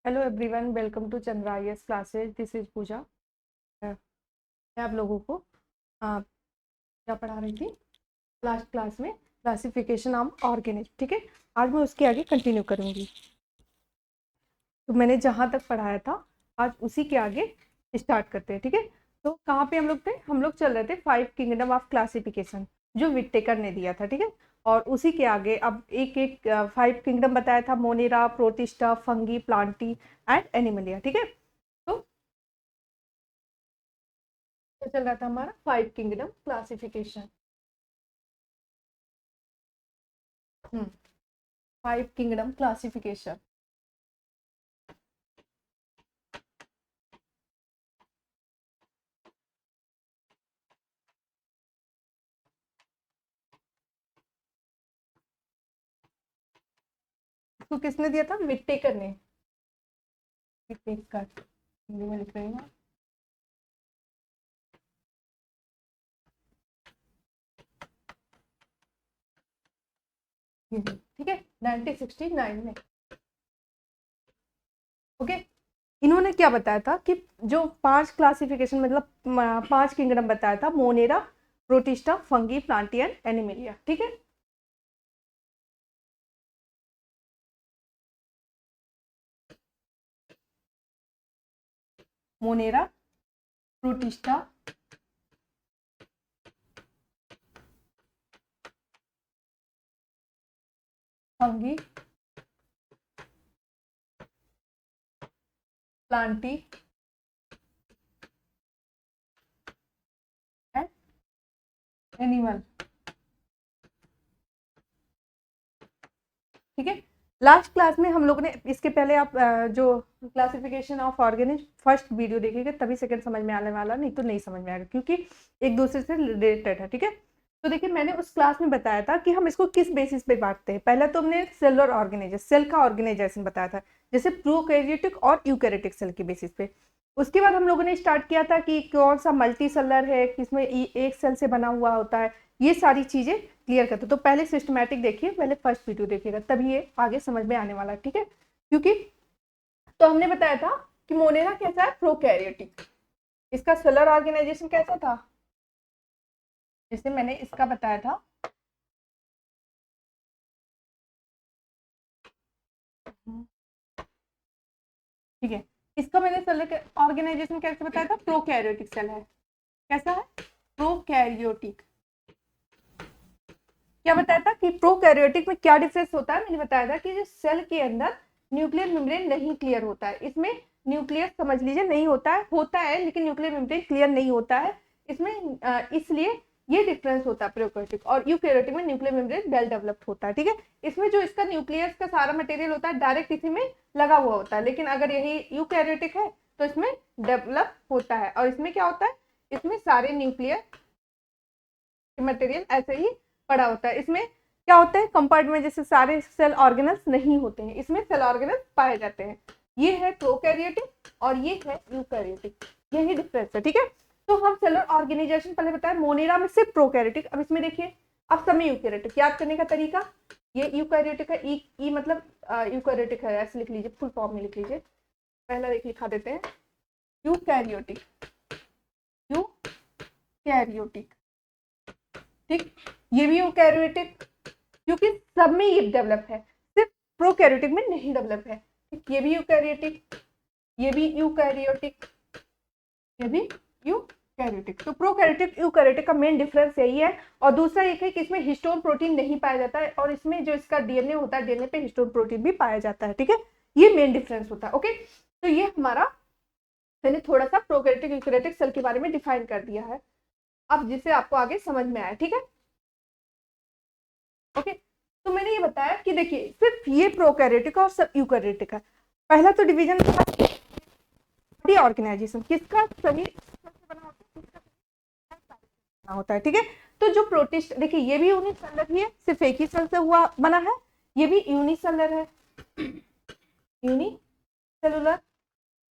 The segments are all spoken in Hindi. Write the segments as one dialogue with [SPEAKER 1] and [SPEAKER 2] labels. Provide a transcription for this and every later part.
[SPEAKER 1] Hello everyone, welcome to Chandra IAS classes. This is Pooja. मैं आप लोगों को क्या पढ़ा रही थी लास्ट क्लास में, क्लासिफिकेशन ऑफ ऑर्गेनिज। ठीक है, आज मैं उसके आगे कंटिन्यू करूंगी। तो मैंने जहाँ तक पढ़ाया था आज उसी के आगे स्टार्ट करते हैं। ठीक है, तो कहाँ पे हम लोग थे? हम लोग चल रहे थे 5 किंगडम ऑफ क्लासिफिकेशन जो विटेकर ने दिया था। ठीक है, और उसी के आगे अब एक एक 5 किंगडम बताया था: Monera, protista, fungi, Plantae and Animalia. ठीक है, तो क्या चल रहा था हमारा 5 किंगडम क्लासिफिकेशन। 5 kingdom classification. तो किसने दिया था? विटेकर ने। विटेकर, हिंदी में लिख रही हूँ। ठीक है, 1969 में। ओके, इन्होंने क्या बताया था कि जो 5 क्लासिफिकेशन मतलब 5 किंगडम बताया था: Monera, protista, fungi, Plantae and Animalia. ठीक है, Monera, protista, fungi, Plantae and animal. ठीक है, लास्ट क्लास में हम लोग ने इसके पहले आप जो classification of organisms first video देखिएगा, तभी सेकंड समझ में आने वाला, नहीं तो नहीं समझ में आएगा क्योंकि एक दूसरे से रिलेटेड है। ठीक है, तो देखिए मैंने उस क्लास में बताया था कि हम इसको किस बेसिस पे बांटते हैं। पहला तो हमने सेलुलर ऑर्गेनाइजेशन, सेल का ऑर्गेनाइजेशन बताया था, जैसे प्रोकैरियोटिक और यूकैरियोटिक सेल के बेसिस पे। उसके बाद हम लोगों ने स्टार्ट किया था कि कौन सा मल्टी सेलर है, किसमें एक सेल से बना हुआ होता है, ये सारी चीजें क्लियर करते। तो पहले सिस्टमैटिक देखिए, पहले फर्स्ट वीडियो देखिएगा, तभी ये आगे समझ में आने वाला है। ठीक है, क्योंकि तो हमने बताया था कि मोनेरा कैसा है? प्रोकैरियोटिक। इसका सेलुलर ऑर्गेनाइजेशन कैसा था? जैसे मैंने इसका बताया था, ठीक है, इसका मैंने सेलुलर ऑर्गेनाइजेशन कैसे बताया था? प्रोकैरियोटिक सेल है। कैसा है? प्रोकैरियोटिक। क्या बताया था कि प्रोकैरियोटिक में क्या डिफरेंस होता है? मैंने बताया था कि जो सेल के अंदर न्यूक्लियर मेम्ब्रेन नहीं क्लियर होता है, इसमें न्यूक्लियस समझ लीजिए नहीं होता है लेकिन न्यूक्लियर मेम्ब्रेन क्लियर नहीं होता है इसमें। इसलिए ये डिफरेंस होता है प्रोकैरियोटिक और यूकैरियोटिक में न्यूक्लियर मेम्ब्रेन वेल डेवलप्ड होता है। ठीक है, इसमें जो इसका न्यूक्लियस का सारा मटेरियल होता है डायरेक्ट इसी में लगा हुआ होता है, लेकिन अगर यही यूकैरियोटिक है तो इसमें डेवलप होता है। और इसमें क्या होता है? इसमें सारे न्यूक्लियर मटेरियल ऐसे ही पड़ा होता है। इसमें क्या होता है? कंपार्टमेंट जैसे सारे सेल ऑर्गेनल्स नहीं होते हैं, इसमें सेल ऑर्गेनल्स पाए जाते हैं। ये है प्रोकैरियोटिक और ये है यूकैरियोटिक, यही डिफरेंस है। ठीक है, तो हम सेलुलर ऑर्गेनाइजेशन पहले बताया, मोनेरा में सिर्फ प्रोकैरियोटिक। अब इसमें देखिए, अब सब में यूकैरियोटिक। याद करने का तरीका, ये यूकैरियोटिक है, ई मतलब यूकैरियोटिक है, ऐसे लिख लीजिए, फुल फॉर्म में लिख लीजिए। पहला लिखा देते हैं यूकैरियोटिक, यूकैरियोटिक। ठीक, ये भी यूकैरियोटिक क्योंकि सब में ये डेवलप है, सिर्फ प्रोकैरियोटिक में नहीं डेवलप है। ये भी यूकैरियोटिक, ये भी यूकैरियोटिक, ये भी यूकैरियोटिक। तो प्रोकैरियोटिक यूकैरियोटिक का मेन डिफरेंस यही है। और दूसरा एक है कि इसमें हिस्टोन प्रोटीन नहीं पाया जाता है और इसमें जो इसका डीएनए होता है, डीएनए पे हिस्टोन प्रोटीन भी पाया जाता है। ठीक है, ये मेन डिफरेंस होता है। ओके, तो ये हमारा मैंने थोड़ा सा प्रोकैरियोटिक यूकैरियोटिक सेल के बारे में डिफाइन कर दिया है, अब जिसे आपको आगे समझ में आया। ठीक है, ओके, तो मैंने ये बताया कि देखिए सिर्फ ये प्रोकैरियोटिक और सब यूकैरियोटिक है। पहला तो डिवीजन बॉडी ऑर्गेनाइजेशन, किसका शरीर बना होता है। ठीक है, तो जो प्रोटिस्ट, देखिए ये भी यूनिसेलुलर ही है, सिर्फ एक ही सेल से हुआ बना है, ये भी यूनिसेलुलर है। यूनिसेलुलर,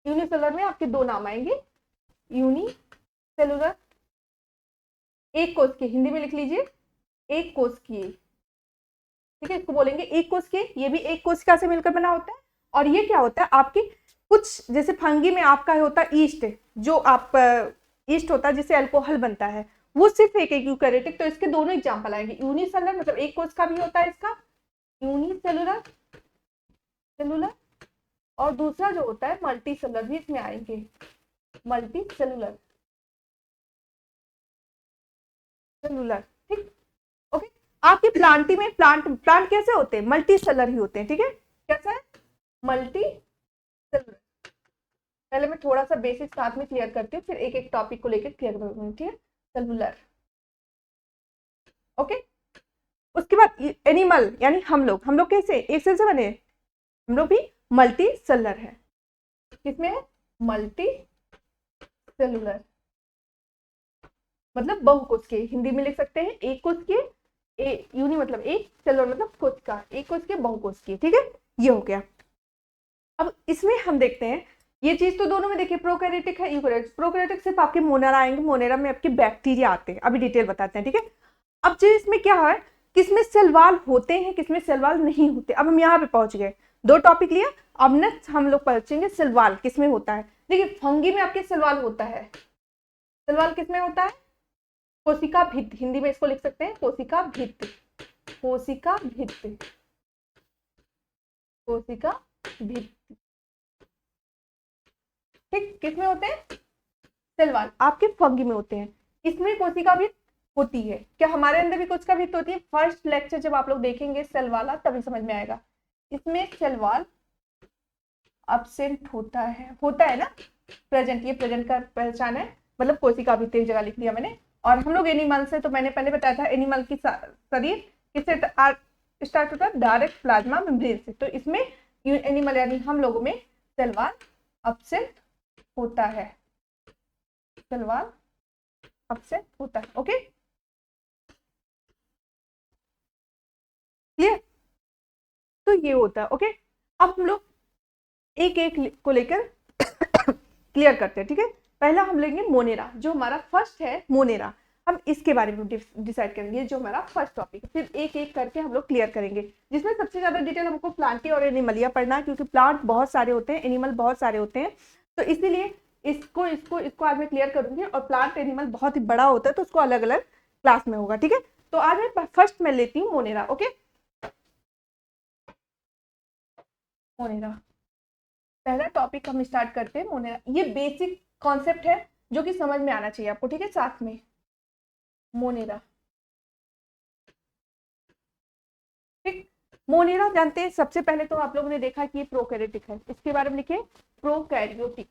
[SPEAKER 1] यूनिसेलुलर में आपके दो नाम आएंगे, यूनिसेलुलर, एक कोष के, हिंदी में लिख लीजिए एक कोष की। ठीक है, इसको बोलेंगे एक कोष के। ये भी एक कोशिका से मिलकर बना होता है और ये क्या होता है? आपकी कुछ जैसे फंगी में आपका होता है ईस्ट, जो आप ईस्ट होता है जिससे अल्कोहल बनता है, वो सिर्फ एक यूकैरियोटिक। तो इसके दोनों एग्जांपल आएंगे, यूनिसेलुलर मतलब एक कोष का भी होता है इसका, यूनिसेलुलर सेलुलर, और दूसरा जो होता है मल्टी सेलुलर भी इसमें आएंगे, मल्टी सेलुलर सेलुलर, ठीक। ओके, आपकी प्लांटी में प्लांट कैसे होते हैं, मल्टी सेलुलर ही होते हैं, ठीक है। कैसा है, मल्टी सेलुलर। पहले मैं थोड़ा सा बेसिक साथ में क्लियर करती हूँ, फिर एक एक टॉपिक को लेकर क्लियर करूंगी, ठीक है। Cellular, okay. उसके बाद एनिमल यानी हम लोग कैसे एक सेल से बने, हम लोग भी मल्टी सेलुलर है। किसमें है, मल्टी सेलुलर मतलब बहुकोष के, हिंदी में लिख सकते हैं एक कोष के, यूनि मतलब एक, सेलुलर मतलब कोष का, एक कोष के बहुकोष के, ठीक है। ये हो गया। अब इसमें हम देखते हैं, ये चीज तो दोनों में देखिए प्रोकैरियोटिक है यूकैरियोटिक। प्रोकैरियोटिक सिर्फ आपके मोनेरा आएंगे, मोनेरा में आपके बैक्टीरिया आते हैं, अभी डिटेल बताते हैं, ठीक है। अब जो इसमें क्या है, किसमें सेल वॉल होते हैं, किसमें सेल वॉल नहीं होते। अब हम यहाँ पे पहुंच गए, दो टॉपिक लिया, अब नेक्स्ट हम लोग पहुंचेंगे सेल वॉल किसमें होता है। देखिए फंगी में आपके सेल वॉल होता है, सेल वॉल किसमें होता है, कोशिका भित्ति, हिंदी में इसको लिख सकते हैं कोशिका भित्ति, कोशिका भित्ति, कोशिका भित्ति, ठीक। किसमें होते हैं, सेल वॉल आपके फंगी में होते हैं। इसमें कोशिका भित्ति होती है क्या, हमारे अंदर भी कोशिका भित्ति होती है। फर्स्ट लेक्चर जब आप लोग देखेंगे सेल वाला तभी समझ में आएगा। इसमें सेल वॉल एब्सेंट होता है ना, प्रेजेंट, ये प्रेजेंट का पहचान है, मतलब कोशिका भित्ति जगह लिख दिया मैंने। और हम लोग एनिमल से, तो मैंने पहले बताया था एनिमल की शरीर किससे स्टार्ट होता है, डायरेक्ट प्लाज्मा मेम्ब्रेन से। तो इसमें एनिमल यानी हम लोगों में सेल वॉल एब्सेंट होता है, सेल वॉल एब्सेंट होता है, ओके क्लियर। तो ये होता है, ओके। अब हम लोग एक एक को लेकर क्लियर करते हैं, ठीक है। पहला हम लेंगे मोनेरा, जो हमारा फर्स्ट है मोनेरा। हम इसके बारे में डिसाइड करेंगे, जो हमारा फर्स्ट टॉपिक है। फिर एक एक करके हम लोग क्लियर करेंगे, जिसमें सबसे ज्यादा डिटेल हमको प्लांटी और एनिमलिया पढ़ना है, क्योंकि प्लांट बहुत सारे होते हैं, एनिमल बहुत सारे होते हैं। तो इसीलिए इसको आज मैं क्लियर करूंगी। और प्लांट एनिमल बहुत ही बड़ा होता है, तो उसको अलग अलग क्लास में होगा, ठीक है। तो आज मैं फर्स्ट में लेती हूँ मोनेरा, ओके। मोनेरा पहला टॉपिक हम स्टार्ट करते हैं, मोनेरा। ये बेसिक कॉन्सेप्ट है जो कि समझ में आना चाहिए आपको, ठीक है। साथ में मोनेरा, ठीक। मोनेरा जानते हैं, सबसे पहले तो आप लोगों ने देखा कि ये प्रोकैरियोटिक है, इसके बारे में लिखे प्रोकैरियोटिक।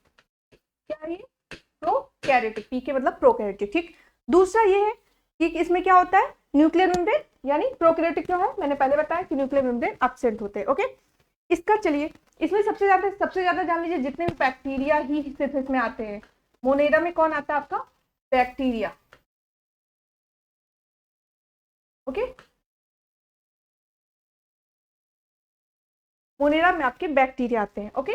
[SPEAKER 1] क्या है ये, प्रोकैरियोटिक, पी के मतलब प्रोकैरियोटिक, ठीक। दूसरा ये है कि इसमें क्या होता है, न्यूक्लियर मेम्ब्रेन, यानी प्रोकैरियोटिक जो है मैंने पहले बताया कि न्यूक्लियर मेम्ब्रेन एब्सेंट होते हैं, ओके। इसका चलिए, इसमें सबसे ज्यादा जान लीजिए, जितने भी बैक्टीरिया ही सिर्फ इसमें आते हैं। मोनेरा में कौन आता है आपका, बैक्टीरिया, ओके। मोनेरा में आपके बैक्टीरिया आते हैं, ओके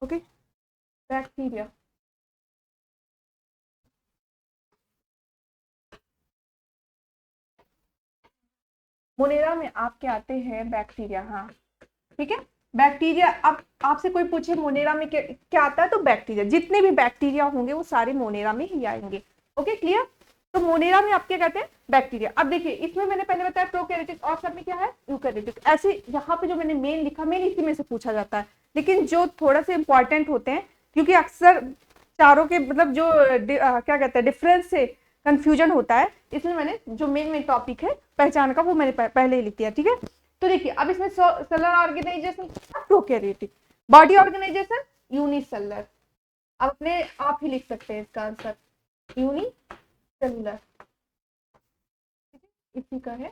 [SPEAKER 1] ओके, बैक्टीरिया। मोनेरा में आपके आते हैं बैक्टीरिया, हाँ ठीक है। बैक्टीरिया, अब आपसे कोई पूछे मोनेरा में क्या आता है, तो बैक्टीरिया, जितने भी बैक्टीरिया होंगे वो सारे मोनेरा में ही आएंगे, ओके क्लियर। तो मोनेरा में आप क्या कहते हैं, बैक्टीरिया। अब देखिए इसमें मैंने पहले बताया प्रोकैरियोटिक, और सब में क्या है, यूकैरियोटिक। ऐसे यहाँ पे जो मैंने मेन लिखा, मेन इसी में से पूछा जाता है, लेकिन जो थोड़ा से इंपॉर्टेंट होते हैं, क्योंकि अक्सर चारों के मतलब जो क्या कहते हैं डिफरेंस से कंफ्यूजन होता है, इसलिए मैंने जो मेन टॉपिक है पहचान का वो मैंने पहले ही लिख दिया, ठीक है। तो देखिए अब इसमें cellular organisation prokaryotic, body organisation unicellular. अब अपने आप ही लिख सकते हैं इसका आंसर, यूनिसेलुलर, इसी का है,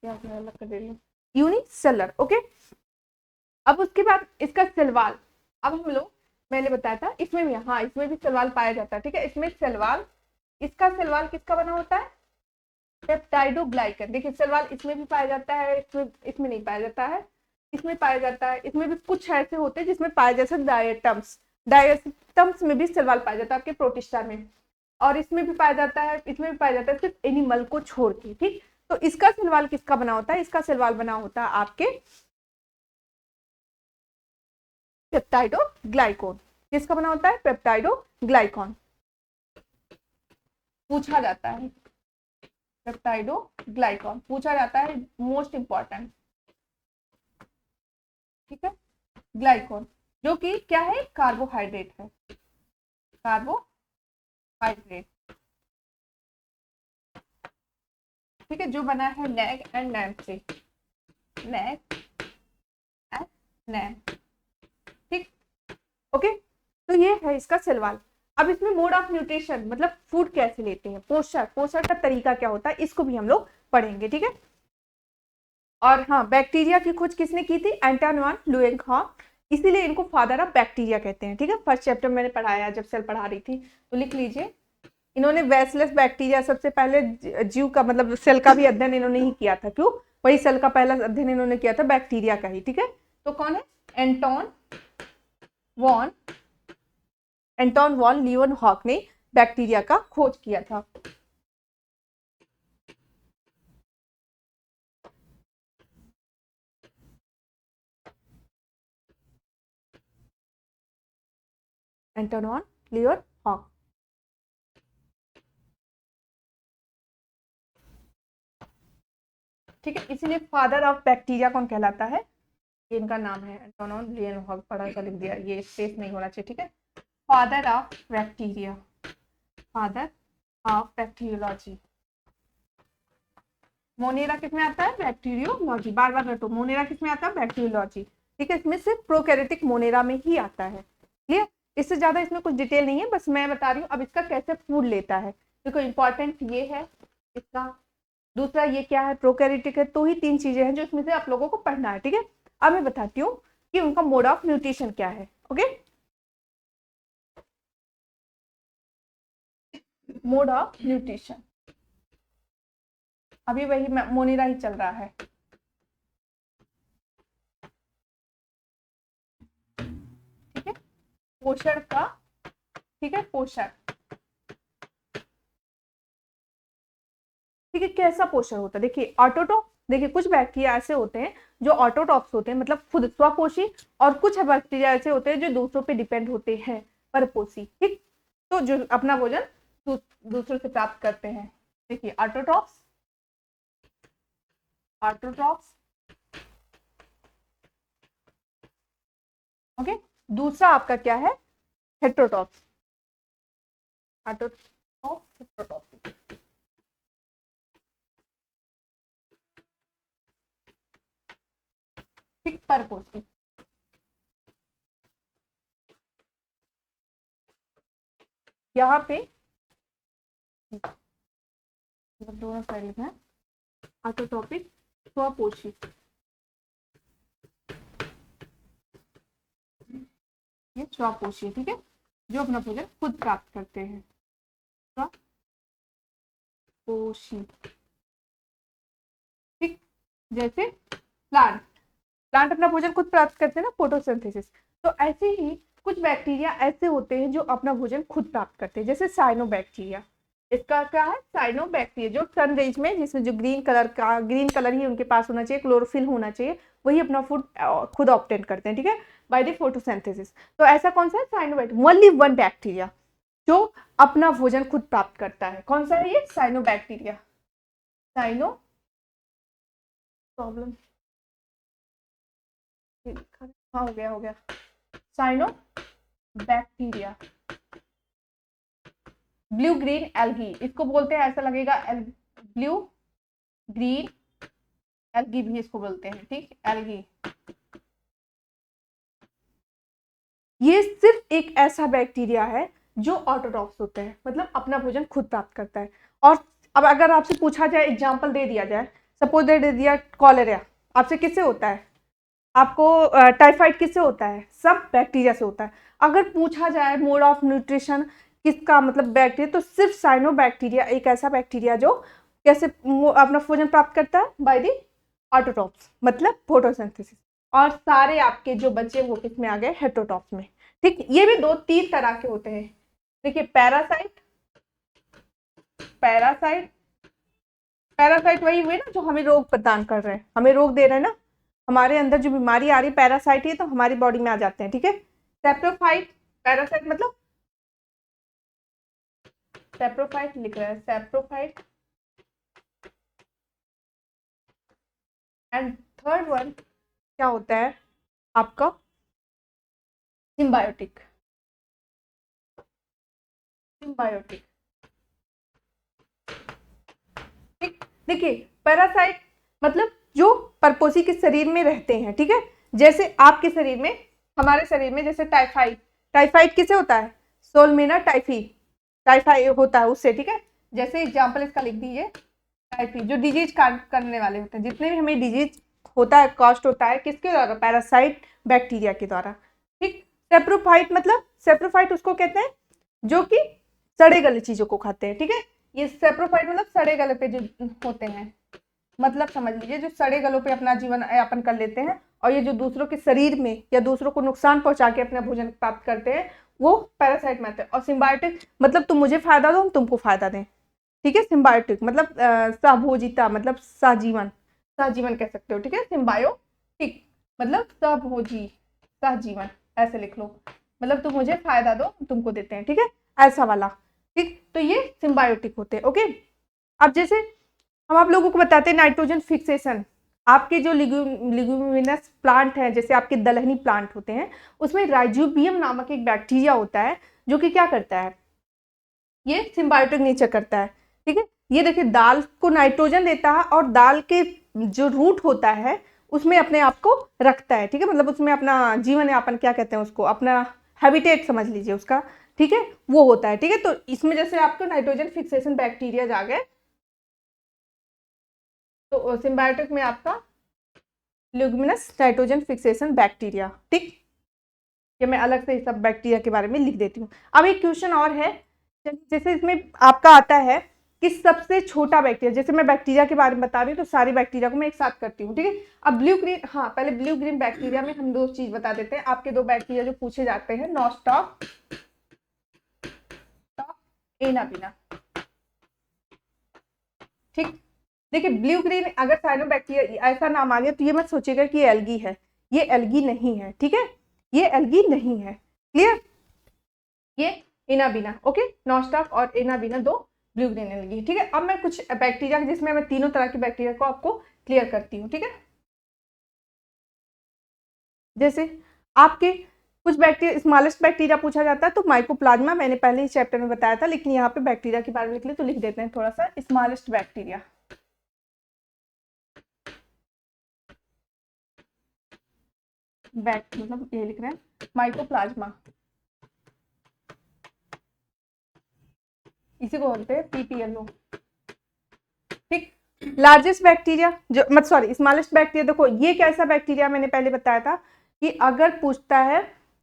[SPEAKER 1] क्या अलग कर दे रही हूँ, यूनिसेलुलर, ओके। अब उसके बाद इसका सेल वॉल, अब हम लोग मैंने बताया था इसमें भी, हाँ इसमें भी सेल वॉल पाया जाता है, ठीक है। इसमें सेल वॉल, इसका सेल वॉल किसका बना होता है, पेप्टाइडोग्लाइकन। देखिए सेल वॉल इसमें भी पाया जाता है, इसमें नहीं पाया जाता है, इसमें पाया जाता है। इसमें भी कुछ ऐसे होते हैं जिसमें पाया जाता है डायटम्स में भी सेल वॉल पाया जाता है आपके प्रोटिस्टा में, और इसमें भी पाया जाता है, इसमें भी पाया जाता है, सिर्फ एनिमल को छोड़ के, ठीक। तो इसका सेल वॉल किसका बना होता है? इसका सेल वॉल बना होता है आपके पेप्टाइडोग्लाइकॉन। किसका बना होता है? पेप्टाइडोग्लाइकॉन। पूछा जाता है पेप्टाइडोग्लाइकॉन, पूछा जाता है, मोस्ट इंपॉर्टेंट। ठीक है, ग्लाइकॉन जो कि क्या है? कार्बोहाइड्रेट है, कार्बोहाइड्रेट। ठीक है, जो बना है नैग एंड नैम से, नैग एंड नैम। ठीक, ओके। तो ये है इसका सेल वॉल। अब इसमें मोड ऑफ न्यूट्रिशन मतलब फूड कैसे लेते हैं, पोषण का तरीका क्या होता है, इसको भी हम लोग पढ़ेंगे। ठीक है, और हाँ, बैक्टीरिया की खोज किसने की थी? एंटन वान ल्यूएनहॉक, इसीलिए इनको फादर ऑफ बैक्टीरिया कहते हैं। ठीक है, फर्स्ट चैप्टर मैंने पढ़ाया जब सेल पढ़ा रही थी, तो लिख लीजिए। इन्होंने बेसलेस बैक्टीरिया सबसे पहले जीव का मतलब सेल का भी अध्ययन इन्होंने ही किया था। क्यों? वही सेल का पहला अध्ययन इन्होंने किया था बैक्टीरिया का ही। ठीक है, तो कौन है? एंटन वॉन ल्यूएनहॉक ने बैक्टीरिया का खोज किया था। एंटन वॉन ल्यूएनहॉक। ठीक है, इसीलिए फादर ऑफ बैक्टीरिया कौन कहलाता है? ये इनका नाम है, एंटन वॉन ल्यूएनहॉक। पढ़ा सा लिख दिया, ये स्पेस नहीं होना चाहिए। ठीक है, father of bacteria, father of bacteriology. Monera किसमें आता है? बैक्टीरियोलॉजी। बार बार रटो, मोनेरा किसमें आता है? बैक्टीरियोलॉजी। ठीक है, इसमें सिर्फ प्रोकैरियोटिक मोनेरा में ही आता है। क्लियर? इससे ज्यादा इसमें कुछ डिटेल नहीं है, बस मैं बता रही हूँ अब इसका कैसे फूड लेता है। देखो इंपॉर्टेंट ये है इसका, दूसरा ये क्या है? प्रोकैरियोटिक है। तो ही तीन चीजें हैं जो इसमें से आप लोगों को पढ़ना है। ठीक है, अब मैं बताती हूँ कि उनका मोड ऑफ न्यूट्रिशन क्या है। ओके, मोड ऑफ न्यूट्रिशन अभी वही मोनेरा ही चल रहा है। ठीक है, पोषण का, ठीक है, पोषण। ठीक है, कैसा पोषण होता है? देखिए ऑटोटॉप, देखिए कुछ बैक्टीरिया ऐसे होते हैं जो ऑटोटॉप्स होते हैं, मतलब खुद स्वपोषी, और कुछ बैक्टीरिया ऐसे होते हैं जो दूसरों पे डिपेंड होते हैं, परपोषी। ठीक, तो जो अपना भोजन दूसरों से प्राप्त करते हैं। देखिए ऑटोटॉप्स, ऑटोटॉप्स। ओके, दूसरा आपका क्या है? हेट्रोटॉप्स, ऑटोटॉप्स, हेट्रोटॉप्स। ठीक, परपोषी। यहाँ पे दोनों साइड में ऑटोटॉपिक, स्वपोषी। ये स्वपोषी, ठीक है, जो अपना भोजन खुद प्राप्त करते हैं, स्वपोषी। ठीक, जैसे प्लांट अपना भोजन खुद प्राप्त करते हैं ना, फोटोसिंथेसिस। तो ऐसे ही कुछ बैक्टीरिया ऐसे होते हैं जो अपना भोजन खुद प्राप्त करते हैं, जैसे साइनोबैक्टीरिया। इसका क्या है? साइनोबैक्टीरिया, जो सन रेज में, जिसमें जो ग्रीन कलर ही उनके पास होना चाहिए, क्लोरोफिल होना चाहिए, वही अपना फूड खुद ऑब्टेन करते हैं। ठीक है, बाय द फोटोसिंथेसिस। तो ऐसा कौन सा है? साइनोबैक्टीरिया। ओनली वन बैक्टीरिया जो अपना भोजन खुद प्राप्त करता है। कौन सा है ये? साइनोबैक्टीरिया। साइनो प्रॉब्लम, हाँ हो गया। Cyanobacteria, blue green algae, इसको बोलते हैं, ऐसा लगेगा ब्लू ग्रीन एल्गी भी इसको बोलते हैं। ठीक, एल्गी। ये सिर्फ एक ऐसा बैक्टीरिया है जो ऑटोट्रॉफ्स होते हैं, मतलब अपना भोजन खुद प्राप्त करता है। और अब अगर आपसे पूछा जाए, एग्जांपल दे दिया जाए, सपोज दे दिया कॉलेरा, आपसे किससे होता है? आपको टाइफाइड किससे होता है? सब बैक्टीरिया से होता है। अगर पूछा जाए मोड ऑफ न्यूट्रिशन किसका, मतलब बैक्टीरिया, तो सिर्फ साइनोबैक्टीरिया एक ऐसा बैक्टीरिया जो कैसे अपना भोजन प्राप्त करता है? बाय द ऑटोट्रॉप्स, मतलब फोटोसिंथेसिस। और सारे आपके जो बच्चे वो किस में आ गए? हेटेरोट्रॉप्स में। ठीक, ये भी दो तीन तरह के होते हैं। देखिए पैरासाइट, पैरासाइट पैरासाइट वही हुए ना जो हमें रोग प्रदान कर रहे हैं, हमें रोग दे रहे हैं ना, हमारे अंदर जो बीमारी आ रही है पैरासाइट ही तो हमारी बॉडी में आ जाते हैं, ठीक है। सेप्रोफाइट, पैरासाइट मतलब सेप्रोफाइट लिख रहा है, सेप्रोफाइट। एंड थर्ड वन क्या होता है आपका, सिम्बायोटिक। सिम्बायोटिक, ठीक। देखिए पैरासाइट मतलब जो परपोषी के शरीर में रहते हैं, ठीक है। जैसे आपके शरीर में, हमारे शरीर में जैसे टाइफाइड, टाइफाइड किसे होता है, सोलमेना टाइफी, टाइफाइड होता है उससे, ठीक है। जैसे एग्जाम्पल इसका लिख दीजिए, टाइफी, जो डिजीज करने वाले होते हैं, जितने भी हमें डिजीज होता है, कॉस्ट होता है किसके द्वारा, पैरासाइट बैक्टीरिया के द्वारा, ठीक। सेप्रोफाइट मतलब, सेप्रोफाइट उसको कहते हैं जो कि सड़े गले चीजों को खाते हैं, ठीक है। ये सेप्रोफाइट मतलब सड़े गले पे जो होते हैं, मतलब समझ लीजिए जो सड़े गलों पे अपना जीवन यापन कर लेते हैं, और ये जो दूसरों के शरीर में या दूसरों को नुकसान पहुंचा के अपना भोजन प्राप्त करते हैं, वो पैरासाइट में आते हैं। और सिम्बायोटिक मतलब तुम मुझे फायदा दो, हम तुमको फायदा दें, ठीक है। सिम्बायोटिक मतलब सहभोजिता, मतलब सहजीवन, सहजीवन कह सकते हो, ठीक है। सिम्बायोटिक मतलब सहभोजी, सहजीवन, ऐसे लिख लो, मतलब तुम मुझे फायदा दो, तुमको देते हैं, ठीक है, ऐसा वाला, ठीक। तो ये सिम्बायोटिक होते हैं, ओके। अब जैसे हम आप लोगों को बताते हैं नाइट्रोजन फिक्सेशन, आपके जो लिग्यूमिनस प्लांट है, जैसे आपके दलहनी प्लांट होते हैं, उसमें राइजोबियम नामक एक बैक्टीरिया होता है जो कि क्या करता है, ये सिम्बायोटिक नेचर करता है, ठीक है। ये देखिए दाल को नाइट्रोजन देता है और दाल के जो रूट होता है उसमें अपने आप को रखता है, ठीक है। मतलब उसमें अपना जीवन यापन, क्या कहते हैं उसको, अपना हैबिटेट समझ लीजिए उसका, ठीक है, वो होता है, ठीक है। तो इसमें जैसे आपको नाइट्रोजन फिक्सेशन बैक्टीरिया आ गए, तो सिम्बायोटिक में आपका ल्यूमिनस नाइट्रोजन फिक्सेशन बैक्टीरिया, ठीक। ये मैं अलग से सब बैक्टीरिया के बारे में लिख देती हूँ। अब एक क्वेश्चन और है, जैसे इसमें आपका आता है कि सबसे छोटा बैक्टीरिया, जैसे मैं बैक्टीरिया के बारे में बता रही हूँ तो सारी बैक्टीरिया को मैं एक साथ करती हूँ, ठीक है। अब ब्लू ग्रीन, हाँ पहले ब्लू ग्रीन बैक्टीरिया में हम दो चीज बता देते हैं, आपके दो बैक्टीरिया जो पूछे जाते हैं, नॉस्टॉक, एनाबिना, ठीक। देखिए ब्लू ग्रीन अगर साइनोबैक्टीरिया ऐसा नाम आ गया तो ये मत सोचिएगा कि ये एल्गी है, ये एल्गी नहीं है, ठीक है, ये एल्गी नहीं है, क्लियर। ये एनाबिना, ओके, नॉस्टॉक और एनाबिना दो ब्लू ग्रीन एल्गी, ठीक है। अब मैं कुछ बैक्टीरिया जिसमें मैं तीनों तरह के बैक्टीरिया को आपको क्लियर करती हूँ, ठीक है। जैसे आपके कुछ बैक्टीरिया, स्मॉलेस्ट बैक्टीरिया पूछा जाता है तो माइकोप्लाज्मा मैंने पहले ही चैप्टर में बताया था, लेकिन यहाँ पे बैक्टीरिया के बारे में लिख ले तो लिख देते हैं थोड़ा सा, स्मॉलेस्ट बैक्टीरिया, मतलब ये लिख रहे हैं माइकोप्लाज्मा, इसी को बोलते हैं पीपीएलओ, ठीक। लार्जेस्ट बैक्टीरिया जो मतलब सॉरी स्मॉलेस्ट बैक्टीरिया, देखो ये कैसा बैक्टीरिया मैंने पहले बताया था कि अगर पूछता है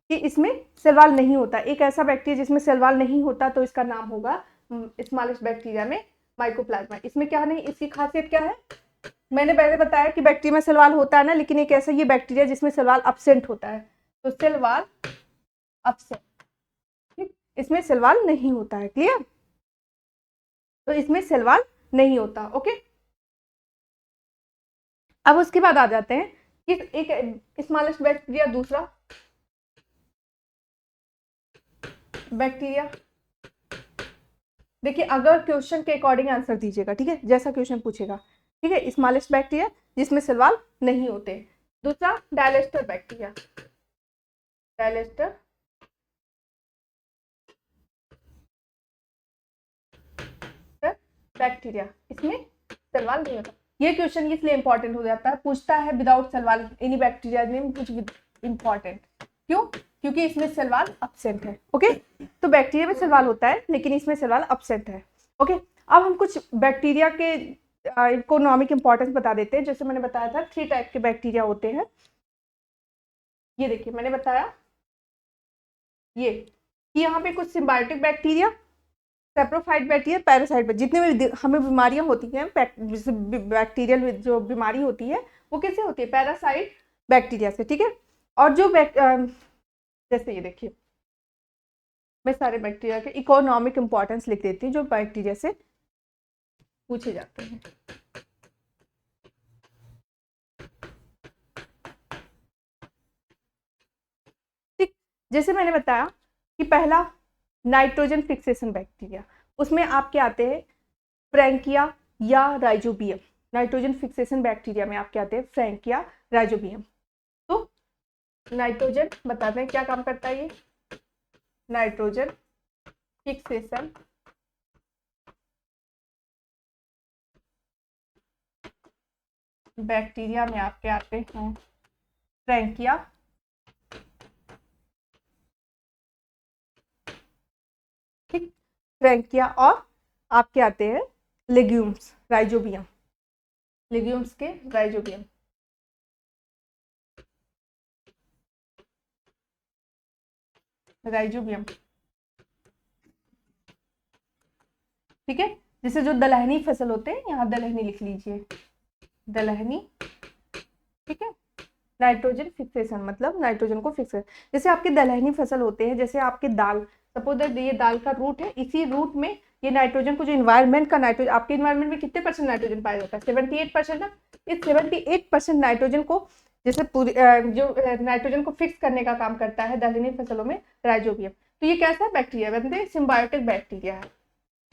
[SPEAKER 1] कि इसमें सेलवाल नहीं होता, एक ऐसा बैक्टीरिया जिसमें सेलवाल नहीं होता तो इसका नाम होगा स्मॉलेस्ट बैक्टीरिया में माइकोप्लाज्मा। इसमें क्या नहीं, इसकी खासियत क्या है, मैंने पहले बताया कि बैक्टीरिया में सेलवाल होता है ना, लेकिन एक ऐसा ये बैक्टीरिया जिसमें सेलवाल अब्सेंट होता है, तो सेलवाल अब्सेंट, ठीक, इसमें सेलवाल नहीं होता है, क्लियर। तो इसमें सेलवाल नहीं होता, ओके। अब उसके बाद आ जाते हैं कि एक स्मॉलेस्ट बैक्टीरिया, दूसरा बैक्टीरिया। देखिए अगर क्वेश्चन के अकॉर्डिंग आंसर दीजिएगा, ठीक है, जैसा क्वेश्चन पूछेगा, ठीक है। स्मॉलेस्ट बैक्टीरिया जिसमें सेलवाल नहीं होते, दूसरा डायलेस्टर बैक्टीरिया, डायलेस्टर बैक्टीरिया, इसमें सेलवाल नहीं होता। ये क्वेश्चन इसलिए इंपॉर्टेंट हो जाता है, पूछता है without cell wall any bacteria name कुछ इंपॉर्टेंट, क्यों, क्योंकि इसमें सेलवाल अब्सेंट है, ओके। तो बैक्टीरिया में सेलवाल होता है लेकिन इसमें सेलवाल अब्सेंट है, ओके। अब हम कुछ बैक्टीरिया के इकोनॉमिक इंपॉर्टेंस बता देते हैं। जैसे मैंने बताया था 3 टाइप के बैक्टीरिया होते हैं, ये देखिए मैंने बताया ये कि यहाँ पे कुछ symbiotic bacteria, saprophyte bacteria, parasite, जितने भी हमें बीमारियां होती हैं, बैक्टीरियल जो बीमारी होती है वो किससे होती है, पैरासाइट बैक्टीरिया से, ठीक है। और जो जैसे ये देखिए मैं सारे बैक्टीरिया के इकोनॉमिक इंपॉर्टेंस लिख देती हूँ जो बैक्टीरिया से पूछे जाते हैं। जैसे मैंने बताया कि पहला नाइट्रोजन फिक्सेशन बैक्टीरिया, उसमें आपके आते हैं फ्रैंकिया या राइजोबियम। नाइट्रोजन फिक्सेशन बैक्टीरिया में आपके आते हैं फ्रैंकिया, राइजोबियम। तो नाइट्रोजन बताते हैं क्या काम करता है ये। नाइट्रोजन फिक्सेशन बैक्टीरिया में आपके आते हैं फ्रैंकिया, ठीक, फ्रैंकिया, और आपके आते हैं लेग्यूम्स, राइजोबियम, लेग्यूम्स के राइजोबियम। राइजोबियम, ठीक है। जैसे जो दलहनी फसल होते हैं, यहाँ दलहनी लिख लीजिए, दलहनी, ठीक है। नाइट्रोजन फिक्सेशन मतलब नाइट्रोजन को फिक्स कर, जैसे आपके दलहनी फसल होते हैं, जैसे आपके दाल, सपोज दैट ये दाल का रूट है, इसी रूट में ये नाइट्रोजन को, जो इन्वायरमेंट का नाइट्रोजन, आपके इन्वायरमेंट में कितने % नाइट्रोजन पाया जाता है, 78% ना। इस 78% नाइट्रोजन को, जैसे पूरी जो नाइट्रोजन को फिक्स करने का काम करता है दलहनी फसलों में राइजोबियम। तो ये कैसा बैक्टीरिया है, सिम्बायोटिक बैक्टीरिया है।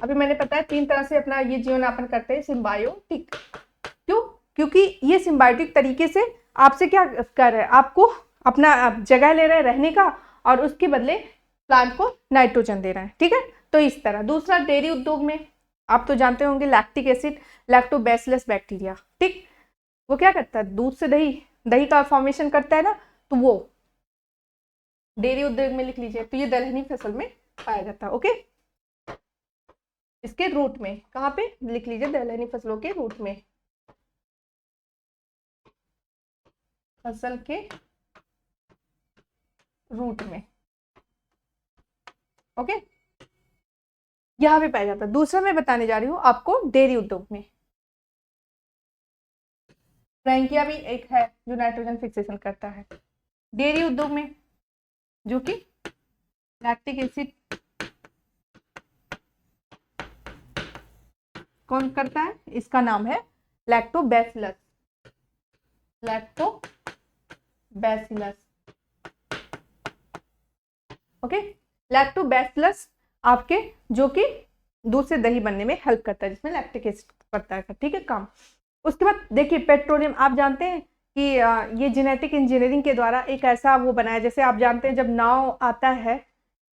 [SPEAKER 1] अभी मैंने बताया 3 तरह से अपना ये जीवनापन करते हैं, सिम्बायोटिक। क्यों? क्योंकि ये सिम्बायोटिक तरीके से आपसे क्या कर रहे हैं, आपको अपना जगह ले रहे हैं रहने का, और उसके बदले प्लांट को नाइट्रोजन दे रहे हैं, ठीक है। तो इस तरह। दूसरा, डेयरी उद्योग में आप तो जानते होंगे लैक्टिक एसिड, लैक्टोबैसिलस बैक्टीरिया, ठीक। वो क्या करता है, दूध से दही, दही का फॉर्मेशन करता है ना, तो वो डेयरी उद्योग में लिख लीजिए। तो ये दलहनी फसल में पाया जाता है, ओके। इसके रूट में, कहाँ पे लिख लीजिए, दलहनी फसलों के रूट में, फसल के रूट में, ओके, यहां भी पाया जाता है। दूसरा मैं बताने जा रही हूं आपको डेयरी उद्योग में। फ्रैंकिया भी एक है जो नाइट्रोजन फिक्सेशन करता है डेयरी उद्योग में, जो कि लैक्टिक एसिड कौन करता है, इसका नाम है लैक्टोबैसिलस, लैक्टोबैसिलस, ओके। लैक्टोबैसिलस आपके, जो कि दूध से दही बनने में हेल्प करता है, जिसमें लैक्टिक एसिड करता है, ठीक है, काम। उसके बाद देखिए पेट्रोलियम, आप जानते हैं कि ये जेनेटिक इंजीनियरिंग के द्वारा एक ऐसा वो बनाया, जैसे आप जानते हैं जब नाव आता है,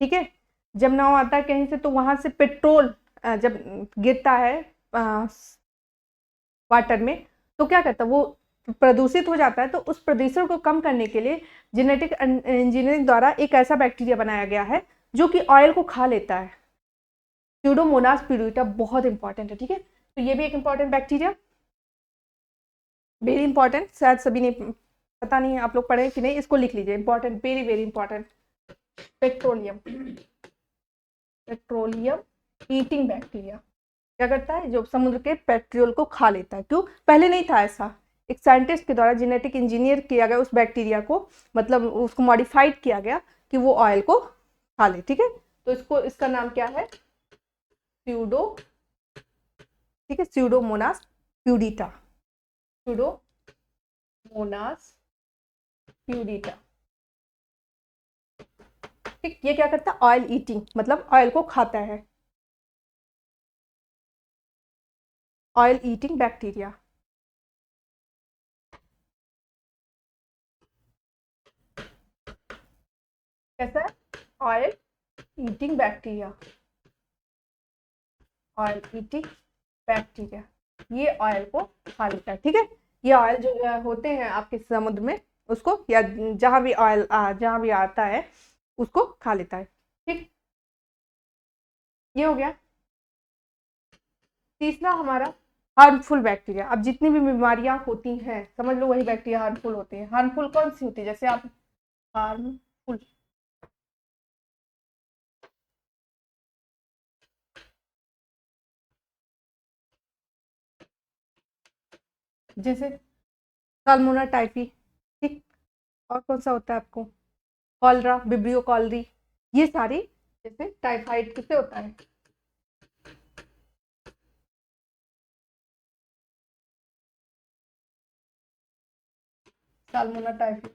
[SPEAKER 1] ठीक है, जब नाव आता है कहीं से, तो वहां से पेट्रोल जब गिरता है वाटर में, तो क्या करता है, वो प्रदूषित हो जाता है। तो उस प्रदूषण को कम करने के लिए जेनेटिक इंजीनियरिंग द्वारा एक ऐसा बैक्टीरिया बनाया गया है जो कि ऑयल को खा लेता है। स्यूडोमोनास प्यूरिटा बहुत इंपॉर्टेंट है, ठीक है। तो ये भी एक इंपॉर्टेंट बैक्टीरिया, वेरी इंपॉर्टेंट, शायद सभी ने, पता नहीं आप लोग पढ़े कि नहीं, इसको लिख लीजिए, important, very very important. Petroleum, petroleum eating bacteria क्या करता है, जो समुद्र के पेट्रोल को खा लेता है। क्यों? पहले नहीं था ऐसा, एक साइंटिस्ट के द्वारा जेनेटिक इंजीनियर किया गया उस बैक्टीरिया को, मतलब उसको मॉडिफाइड किया गया कि वो ऑयल को खा ले, ठीक है। तो इसको, इसका नाम क्या है, स्यूडो, ठीक है, स्यूडोमोनास प्यूडिटा, स्यूडोमोनास प्यूडिटा, ठीक। ये क्या करता है, ऑयल ईटिंग, मतलब ऑयल को खाता है, ऑयल ईटिंग बैक्टीरिया। कैसा है, oil eating bacteria, oil eating bacteria, ये ऑयल को खा लेता है, ठीक है। ये ऑयल जो होते हैं आपके समुद्र में, उसको, या जहां भी ऑयल जहां भी आता है उसको खा लेता है, ठीक। ये हो गया। तीसरा हमारा हार्मफुल बैक्टीरिया। अब जितनी भी बीमारियां होती हैं, समझ लो वही बैक्टीरिया हार्मफुल होती है। हार्मफुल कौन सी होती है, जैसे आप, हार्मफुल, जैसे साल्मोना टाइफी, ठीक। और कौन सा होता है आपको, कॉलरा, विब्रियो कॉलरी, ये सारी, जैसे टाइफाइड किससे होता है, साल्मोना टाइफी,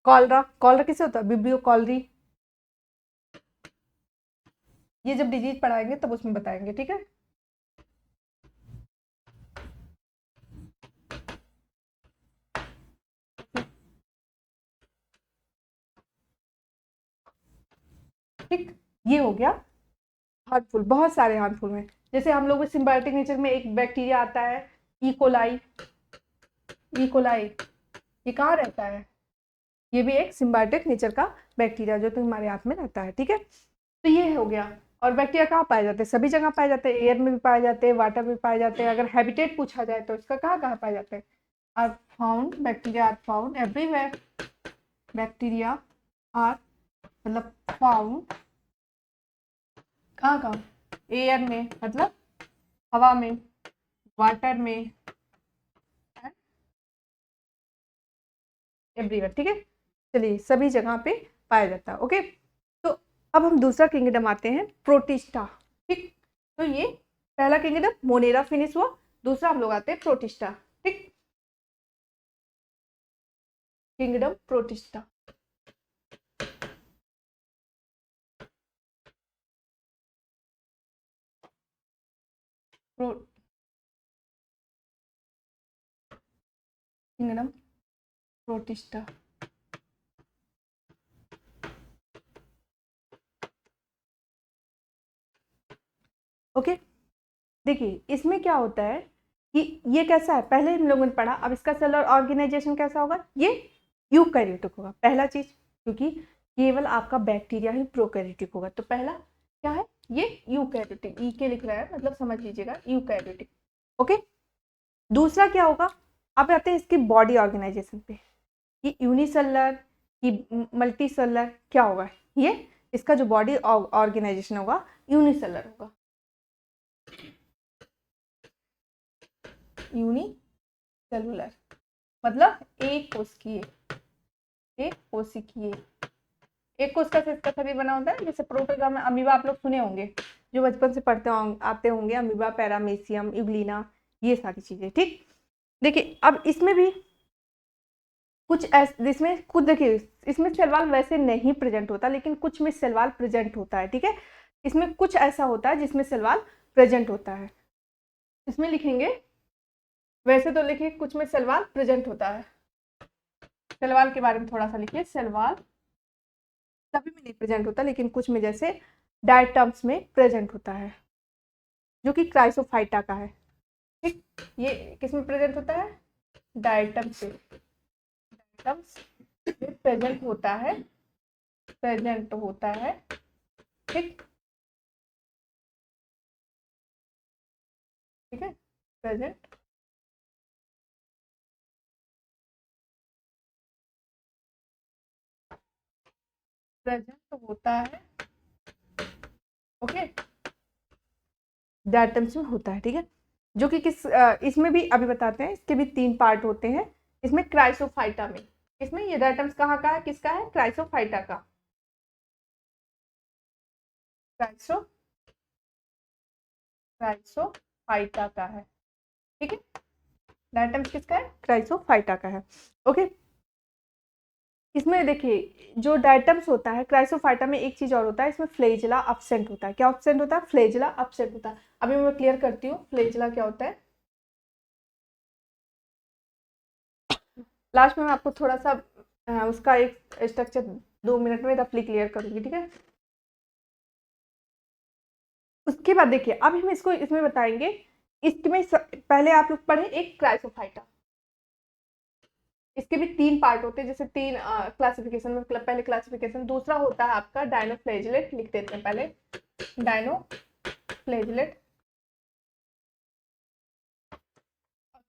[SPEAKER 1] कॉलरा, कॉलरा किसे होता है? Vibrio cholerae. ये जब डिजीज पढ़ाएंगे तब उसमें बताएंगे, ठीक है। ठीक, ये हो गया हार्मफुल। बहुत सारे हार्मफुल हैं, जैसे हम लोग सिम्बायोटिक नेचर में एक बैक्टीरिया आता है इकोलाई। इकोलाई ये कहाँ रहता है? ये भी एक सिम्बायोटिक नेचर का बैक्टीरिया जो तुम्हारे हाथ में रहता है, ठीक है। तो ये हो गया। और बैक्टीरिया कहाँ पाए जाते हैं? सभी जगह पाए जाते हैं, एयर में भी पाए जाते हैं, वाटर में पाए जाते हैं। अगर हैबिटेट पूछा जाए तो इसका कहाँ कहाँ पाए जाते हैं? Are found, bacteria are found everywhere. Bacteria are मतलब फाउंड कहाँ कहाँ? एयर में मतलब हवा में, वाटर में, एवरीवेयर, ठीक है। चलिए, सभी जगह पे पाया जाता है, ओके। तो अब हम दूसरा किंगडम आते हैं, प्रोटिस्टा, ठीक। तो ये पहला किंगडम मोनेरा फिनिश हुआ, दूसरा हम लोग आते हैं प्रोटिस्टा, ठीक। Kingdom protista. Kingdom protista. Okay, देखिए इसमें क्या होता है कि ये कैसा है, पहले हम लोगों ने पढ़ा। अब इसका सेलुलर ऑर्गेनाइजेशन कैसा होगा? ये यूकैरियोटिक होगा, पहला चीज, क्योंकि केवल आपका बैक्टीरिया ही प्रोकैरियोटिक होगा। तो पहला क्या है? ये यूकैरियोटिक, ई के लिख रहा है मतलब समझ लीजिएगा यूकैरियोटिक, ओके। दूसरा क्या होगा? अब आते हैं इसकी बॉडी ऑर्गेनाइजेशन पे, ये यूनिसेलुलर कि मल्टी सेलुलर क्या होगा? ये इसका जो बॉडी ऑर्गेनाइजेशन होगा यूनिसेलुलर होगा। यूनिसेलुलर मतलब एक कोशिकीय, एक कोशिकीय। एक कोशिका से इसका शरीर बना होता है, जैसे प्रोटोजोआ, अमीबा आप लोग सुने होंगे, जो बचपन से पढ़ते आते होंगे, अमीबा, पैरामीशियम, यूग्लिना, ये सारी चीजें, ठीक। देखिए अब इसमें भी कुछ इसमें कुछ, देखिए इसमें सेल वॉल वैसे नहीं प्रेजेंट होता, लेकिन कुछ में सेल वॉल प्रेजेंट होता है, ठीक है। इसमें कुछ ऐसा होता है जिसमें सेल वॉल प्रेजेंट होता है, इसमें लिखेंगे। वैसे तो लिखिए कुछ में सेल वॉल प्रेजेंट होता है। सेल वॉल के बारे में थोड़ा सा लिखिए। सेल वॉल सभी में नहीं प्रेजेंट होता, लेकिन कुछ में जैसे डायटम्स में प्रेजेंट होता है, जो कि क्राइसोफाइटा का है, ठीक। ये किस में प्रेजेंट होता है? डायटम्स में, डायटम्स में प्रेजेंट होता है, प्रेजेंट होता है, ठीक। ठीक है, प्रेजेंट प्रेजेंट होता है, ओके, डायटम्स में होता है, ठीक है। जो कि इसमें भी अभी बताते हैं, इसके भी 3 पार्ट होते हैं इसमें, क्राइसोफाइटा में। इसमें ये डायटम्स कहाँ का है, किसका है? क्राइसोफाइटा का, क्राइसो क्राइसोफाइटा का है, ठीक है। डायटम्स किसका है? क्राइसोफाइटा का है, ओके। इसमें देखिए जो डायटम्स होता है क्राइसोफाइटा में, एक चीज और होता है, इसमें फ्लेजिला अब्सेंट होता है। क्या अब्सेंट होता है? फ्लेजिला अब्सेंट होता है। अभी मैं क्लियर करती हूँ फ्लेजिला क्या होता है। लास्ट में मैं आपको थोड़ा सा उसका एक स्ट्रक्चर 2 मिनट में रफली क्लियर करूंगी, ठीक है। उसके बाद देखिए अब हम इसको इसमें बताएंगे। इसमें पहले आप लोग पढ़े एक क्राइसोफाइटा, इसके भी 3 पार्ट होते हैं, जैसे 3 क्लासिफिकेशन में, पहले क्लासिफिकेशन। दूसरा होता है आपका डायनोफ्लेजिलेट, लिख देते हैं पहले डायनोफ्लेजिलेट।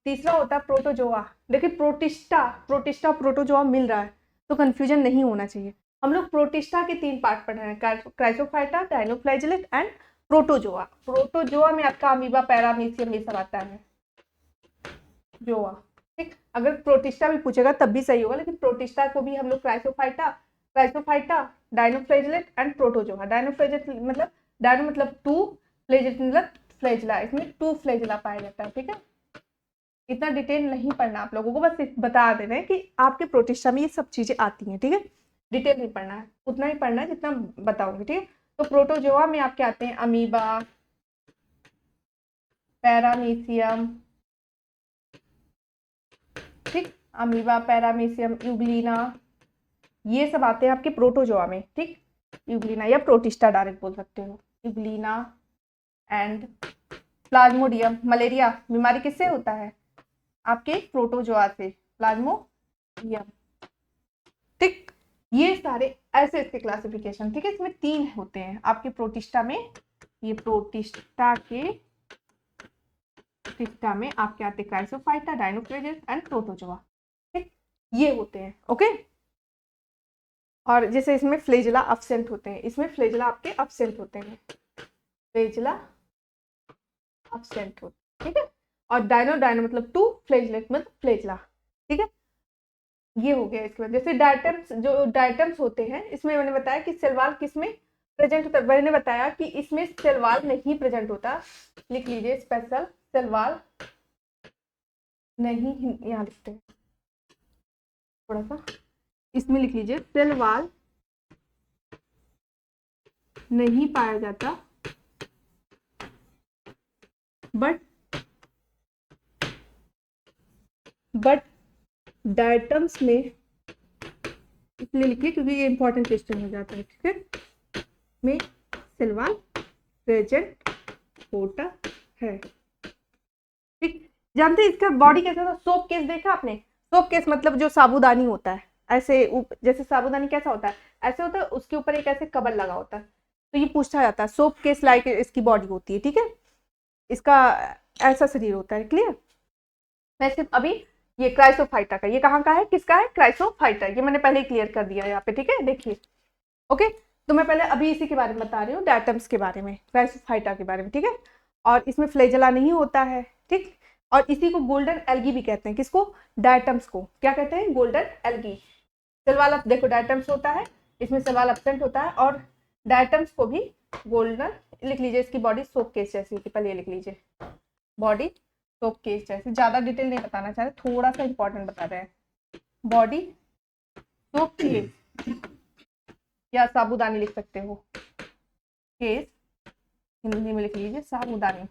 [SPEAKER 1] तीसरा होता है प्रोटोजोआ। देखिए प्रोटिस्टा, प्रोटिस्टा प्रोटोजोआ मिल रहा है, तो कंफ्यूजन नहीं होना चाहिए। हम लोग प्रोटिस्टा के 3 पार्ट पढ़ रहे हैं, Chrysophyta, dinoflagellate and protozoa. Protozoa में आपका अमीबा, पैरामीशियम ये सब आता है, जोआ, ठीक। अगर प्रोटिस्टा भी पूछेगा तब भी सही होगा, लेकिन प्रोटिस्टा को भी हम लोग Chrysophyta, dinoflagellate and protozoa. Dinoflagellate मतलब, डायनो मतलब 2, फ्लैजिलेट मतलब फ्लैजिला, इसमें 2 फ्लैजिला पाया जाता है, ठीक है। इतना डिटेल नहीं पढ़ना आप लोगों को, बस बता दे रहे हैं कि आपके प्रोटिस्टा में ये सब चीजें आती हैं, ठीक है। डिटेल नहीं पढ़ना है, उतना ही पढ़ना है जितना बताऊंगी, ठीक है। तो प्रोटोजोआ में आपके आते हैं अमीबा, पैरामीशियम, ठीक, अमीबा, पैरामीशियम, यूग्लिना, ये सब आते हैं आपके प्रोटोजोआ में, ठीक। यूग्लिना या प्रोटिस्टा डायरेक्ट बोल सकते हो, यूग्लिना एंड प्लाज्मोडियम। मलेरिया बीमारी किससे होता है? आपके प्रोटोजोआ से, प्लाज्मोडियम, ठीक। ये सारे ऐसे इसके क्लासिफिकेशन, ठीक है। इसमें 3 होते हैं आपके प्रोटिस्टा में, ये प्रोटिस्टा में आपके आते हैं क्राइसोफाइटा, डायनोफ्लेजेस एंड प्रोटोजोआ, ठीक, ये होते हैं, ओके। और जैसे इसमें फ्लेजिला अब्सेंट होते हैं, इसमें फ्लेजिला आपके अब्सेंट होते हैं, फ्लेजिला अब्सेंट होते हैं, ठीक है। और डायनो मतलब 2, फ्लेजलेट मतलब फ्लेजिला, ठीक है। ये हो गया। इसके बाद जैसे डायटम्स, जो डायटम्स होते हैं, इसमें मैंने बताया कि सेल वॉल किसमें प्रेजेंट होता है। मैंने बताया कि इसमें सेल वॉल नहीं प्रेजेंट होता, लिख लीजिए स्पेशल सेल वॉल नहीं, यहाँ लिखते हैं थोड़ा सा, इसमें लिख लीजिए सेल वॉल नहीं पाया जाता, बट डायटम्स में, इसलिए लिखिए क्योंकि ये इंपॉर्टेंट क्वेश्चन हो जाता है, ठीक है, में सेल वॉल प्रेजेंट होता है, ठीक। जानते हैं इसका बॉडी कैसा था? सोप केस देखा आपने? सोप केस मतलब जो साबुदानी होता है, ऐसे जैसे साबुदानी कैसा होता है, ऐसे होता है, उसके ऊपर एक ऐसे कवर लगा होता है। तो ये पूछा जाता है, सोप केस लाइक इसकी बॉडी होती है, ठीक है, इसका ऐसा शरीर होता है, क्लियर। मैं सिर्फ अभी ये क्राइसोफाइटा का, ये कहाँ का है, किसका है? क्राइसोफाइटा, ये मैंने पहले ही क्लियर कर दिया यहाँ पे, ठीक है, देखिए, ओके। तो मैं पहले अभी इसी के बारे में बता रही हूँ, डायटम्स के बारे में, क्राइसोफाइटा के बारे में, ठीक है। और इसमें फ्लेजला नहीं होता है, ठीक। और इसी को गोल्डन एल्गी भी कहते हैं, किसको? डायटम्स को क्या कहते हैं? Golden algae. सेलवाल देखो डायटम्स होता है, इसमें सेलवाल एब्सेंट होता है, और डायटम्स को भी गोल्डन, लिख लीजिए इसकी बॉडी सोप केस जैसी, पहले लिख लीजिए बॉडी सोप केस जैसी। ज्यादा डिटेल नहीं बताना चाह रहे, थोड़ा सा इंपॉर्टेंट बता रहे हैं। बॉडी सोप केस या साबुदानी लिख सकते हो, केस हिंदी में लिख लीजिए साबुदानी,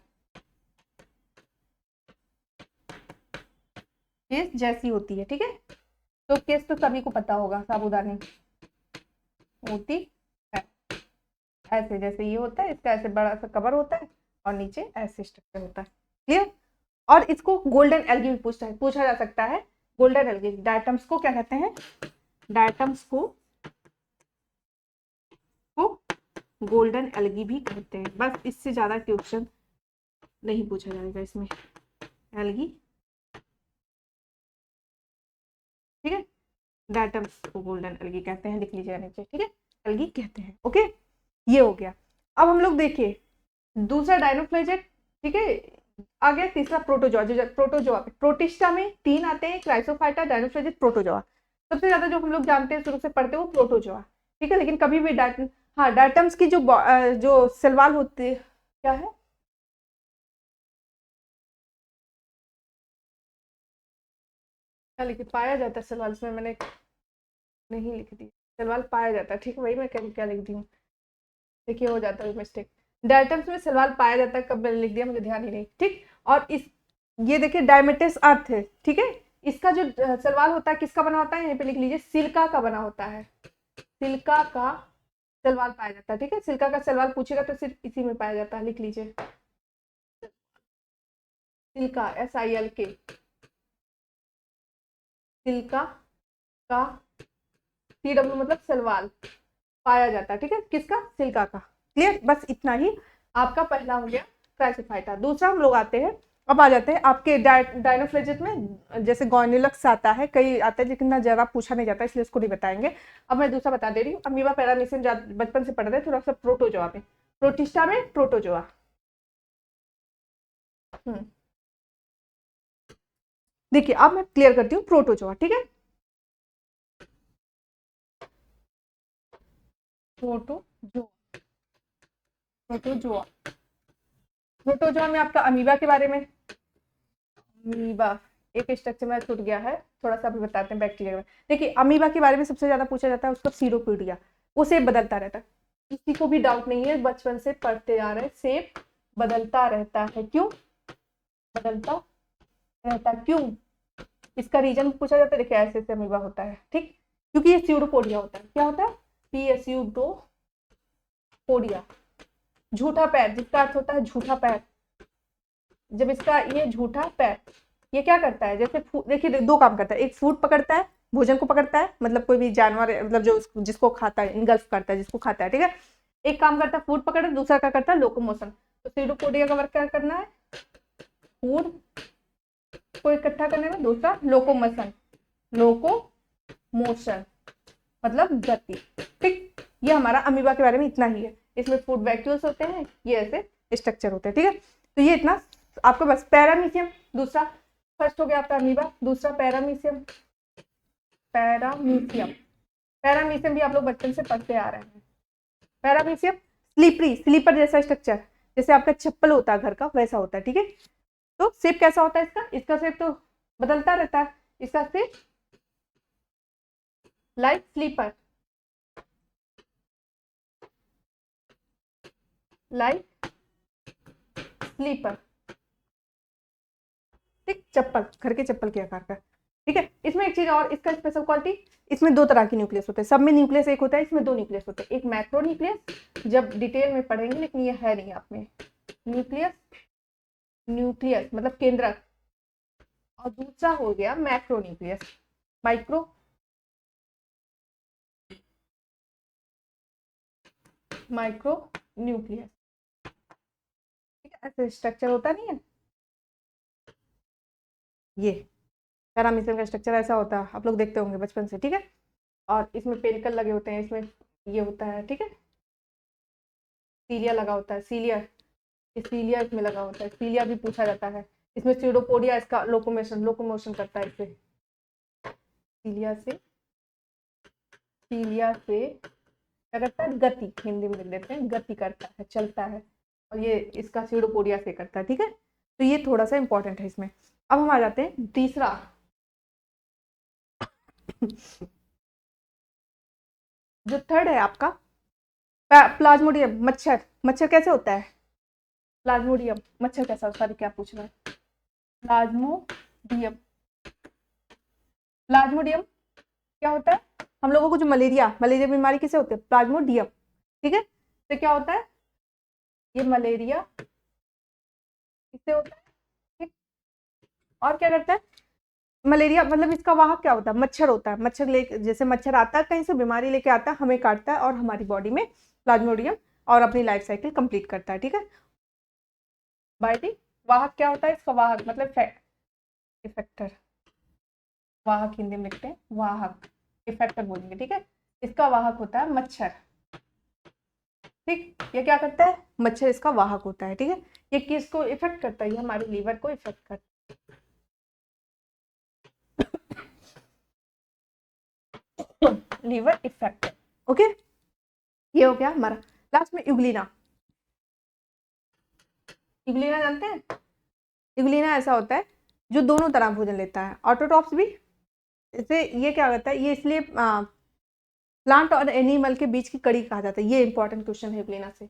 [SPEAKER 1] केस जैसी होती है, ठीक है। तो केस तो सभी को पता होगा, साबुदानी होती है ऐसे, जैसे ये होता है, इसका ऐसे बड़ा सा कवर होता है और नीचे ऐसे स्ट्रक्चर होता है, क्लियर। और इसको गोल्डन एल्गी भी पूछा जा सकता है। गोल्डन एल्गी, डायटम्स को क्या कहते हैं? डायटम्स को गोल्डन एल्गी भी कहते हैं। बस इससे ज्यादा क्वेश्चन नहीं पूछा जाएगा इसमें, एल्गी, ठीक है। डायटम्स को गोल्डन एल्गी कहते हैं, लिख लीजिएगा नीचे, ठीक है, एल्गी कहते हैं, ओके। ये हो गया। अब हम लोग देखिए दूसरा डायनोफ्लेजेट, ठीक है। आ गया तीसरा प्रोटोजोआ। प्रोटोजोआ प्रोटिस्टा में 3 आते हैं, क्राइसोफाइटा, डायनोफ्लेजेट, प्रोटोजोआ। सबसे ज्यादा जो हम लोग जानते हैं, शुरू से पढ़ते हैं, वो प्रोटोजोआ, ठीक है। लेकिन कभी भी हाँ, डायटम्स की जो सेलवाल होती है, क्या है, क्या लिखी, पाया जाता है सेलवाल, इसमें मैंने नहीं लिख दी, सेलवाल पाया जाता है, ठीक है, वही मैं क्या लिख दी हूँ, देखिए हो जाता है मिस्टेक। डायटम्स में सेलवाल पाया जाता है, कब मैंने लिख दिया मुझे ध्यान ही नहीं, ठीक। और इस, ये देखिए डायमेटिस अर्थ है, ठीक है। इसका जो सलवाल होता है किसका बना होता है? यहाँ पे लिख लीजिए सिल्का का बना होता है, सिल्का का सलवाल पाया जाता है, ठीक है। सिल्का का सलवाल पूछेगा तो सिर्फ इसी में पाया जाता है, लिख लीजिए सिल्का, SILK, सिल्का का, CW मतलब सलवाल पाया जाता है, ठीक है, किसका? सिल्का का, क्लियर। बस इतना ही आपका पहला हो गया क्राइसोफाइटा। दूसरा हम लोग आते हैं, अब आ जाते हैं आपके डायनोफ्लेजेट में, जैसे गॉर्निलक्स आता है, कई आता है लेकिन ना ज्यादा पूछा नहीं जाता, इसलिए उसको नहीं बताएंगे। अब मैं दूसरा बता दे रही हूँ, अमीबा पैरामीशियम बचपन से पढ़ रहे हैं, थोड़ा सा प्रोटोजोआ में, प्रोटिस्टा में प्रोटोजोआ। देखिए अब मैं क्लियर करती हूँ प्रोटोजोआ, ठीक है। प्रोटोजोआ, प्रोटोजोआ, प्रोटोजोआ में आपका अमीबा के बारे में, अमीबा, एक स्ट्रक्चर में छूट गया है, थोड़ा सा अभी बताते हैं बैक्टीरिया में। देखिए अमीबा के बारे में सबसे ज्यादा पूछा जाता है, उसका सीरोपोडिया, वो शेप बदलता रहता है, किसी को भी डाउट नहीं है, बचपन से पढ़ते आ रहे हैं, शेप बदलता रहता है। क्यों बदलता रहता है, क्यों? इसका रीजन पूछा जाता है। देखिए ऐसे ऐसे अमीबा होता है, ठीक, क्योंकि ये स्यूडोपोडिया होता है। क्या होता है? पीएसयूडोपोडिया, झूठा पैर, जिसका अर्थ होता है झूठा पैर। जब इसका ये झूठा पैर, ये क्या करता है, जैसे देखिए दो काम करता है, एक फूड पकड़ता है, भोजन को पकड़ता है, मतलब कोई भी जानवर, मतलब जो जिसको खाता है, इनगल्फ करता है, जिसको खाता है, ठीक है। एक काम करता है फूड पकड़, दूसरा क्या करता है लोकोमोशन। तो सीडोपोडिया का वर्क क्या करना है? फूड को इकट्ठा करने में, दूसरा लोकोमोशन, लोकोमोशन मतलब गति, ठीक। ये हमारा अमीबा के बारे में इतना ही है। इसमें फूड वैक्यूल्स होते हैं, ये ऐसे स्ट्रक्चर होते हैं, ठीक है। तो ये इतना आपको बस। पैरामीशियम दूसरा, फर्स्ट हो गया आपका अमीबा, दूसरा पैरामीशियम। पैरामीशियम, पैरामीशियम भी आप लोग बचपन से पढ़ते आ रहे हैं। पैरामीशियम स्लीपरी, स्लीपर जैसा स्ट्रक्चर, जैसे आपका चप्पल होता है घर का, वैसा होता है, ठीक है। तो शेप कैसा होता है इसका? इसका शेप तो बदलता रहता है, इसका shape like slipper, like slipper, ठीक, चप्पल, घर के चप्पल के आकार का, ठीक है। इसमें एक चीज और, इसका स्पेशल क्वालिटी, इसमें दो तरह के न्यूक्लियस होते हैं, सब में न्यूक्लियस एक होता है, इसमें दो न्यूक्लियस होते हैं। एक मैक्रो न्यूक्लियस, जब डिटेल में पढ़ेंगे, लेकिन ये है नहीं आप में। न्यूक्लियस, न्यूक्लियस मतलब केंद्रक, और दूसरा हो गया macro nucleus, micro, micro nucleus, ठीक है। ऐसे स्ट्रक्चर होता नहीं है, ये पैरामीशियम का स्ट्रक्चर ऐसा होता है, आप लोग देखते होंगे बचपन से, ठीक है। और इसमें पेरिकल लगे होते हैं, इसमें ये होता है, ठीक है। सीलिया लगा होता है, सीलिया, सीलिया इसमें लगा होता है, सीलिया भी पूछा जाता है। इसमें सीडोपोडिया, इसका लोकोमोशन, लोकोमोशन करता है, इसे सीलिया से, सीलिया से क्या करता है? गति, हिंदी में लिख देते हैं, गति करता है, चलता है। और ये इसका सीडोपोडिया से करता है, ठीक है। तो ये थोड़ा सा इंपॉर्टेंट है इसमें। अब हम आ जाते हैं तीसरा, जो थर्ड है आपका प्लाज्मोडियम, मच्छर। मच्छर कैसे होता है? प्लाज्मोडियम मच्छर कैसा होता है? क्या पूछना है? प्लाज्मोडियम, प्लाज्मोडियम क्या होता है? हम लोगों को जो मलेरिया, मलेरिया बीमारी किसे होती है? प्लाज्मोडियम, ठीक है। तो क्या होता है? ये मलेरिया किससे होता है, ठीक। और क्या करता है? मलेरिया मतलब इसका वाहक क्या होता है? मच्छर होता है। मच्छर ले, जैसे मच्छर आता है कहीं से, बीमारी लेके आता है, हमें काटता है और हमारी बॉडी में प्लाज्मोडियम और अपनी लाइफ साइकिल कंप्लीट करता है, ठीक है। बायोटिक वाहक क्या होता है? इसका वाहक मतलब इफेक्टर, वाहक हिंदी में लिखते हैं, वाहक, इफेक्टर बोलेंगे, ठीक है। इसका वाहक होता है मच्छर, ठीक। ये क्या करता है? मच्छर इसका वाहक होता है, ठीक है। ये किसको इफेक्ट करता है? ये हमारे लीवर को इफेक्ट करता है, लीवर इफेक्ट, ओके। ये हो गया हमारा। लास्ट में यूग्लिना, यूग्लिना जानते हैं? यूग्लिना ऐसा होता है जो दोनों तरह भोजन लेता है, ऑटोट्रॉप्स भी। इसे ये क्या करता है? ये इसलिए प्लांट और एनिमल के बीच की कड़ी कहा जाता है। ये इंपॉर्टेंट क्वेश्चन है यूग्लिना से।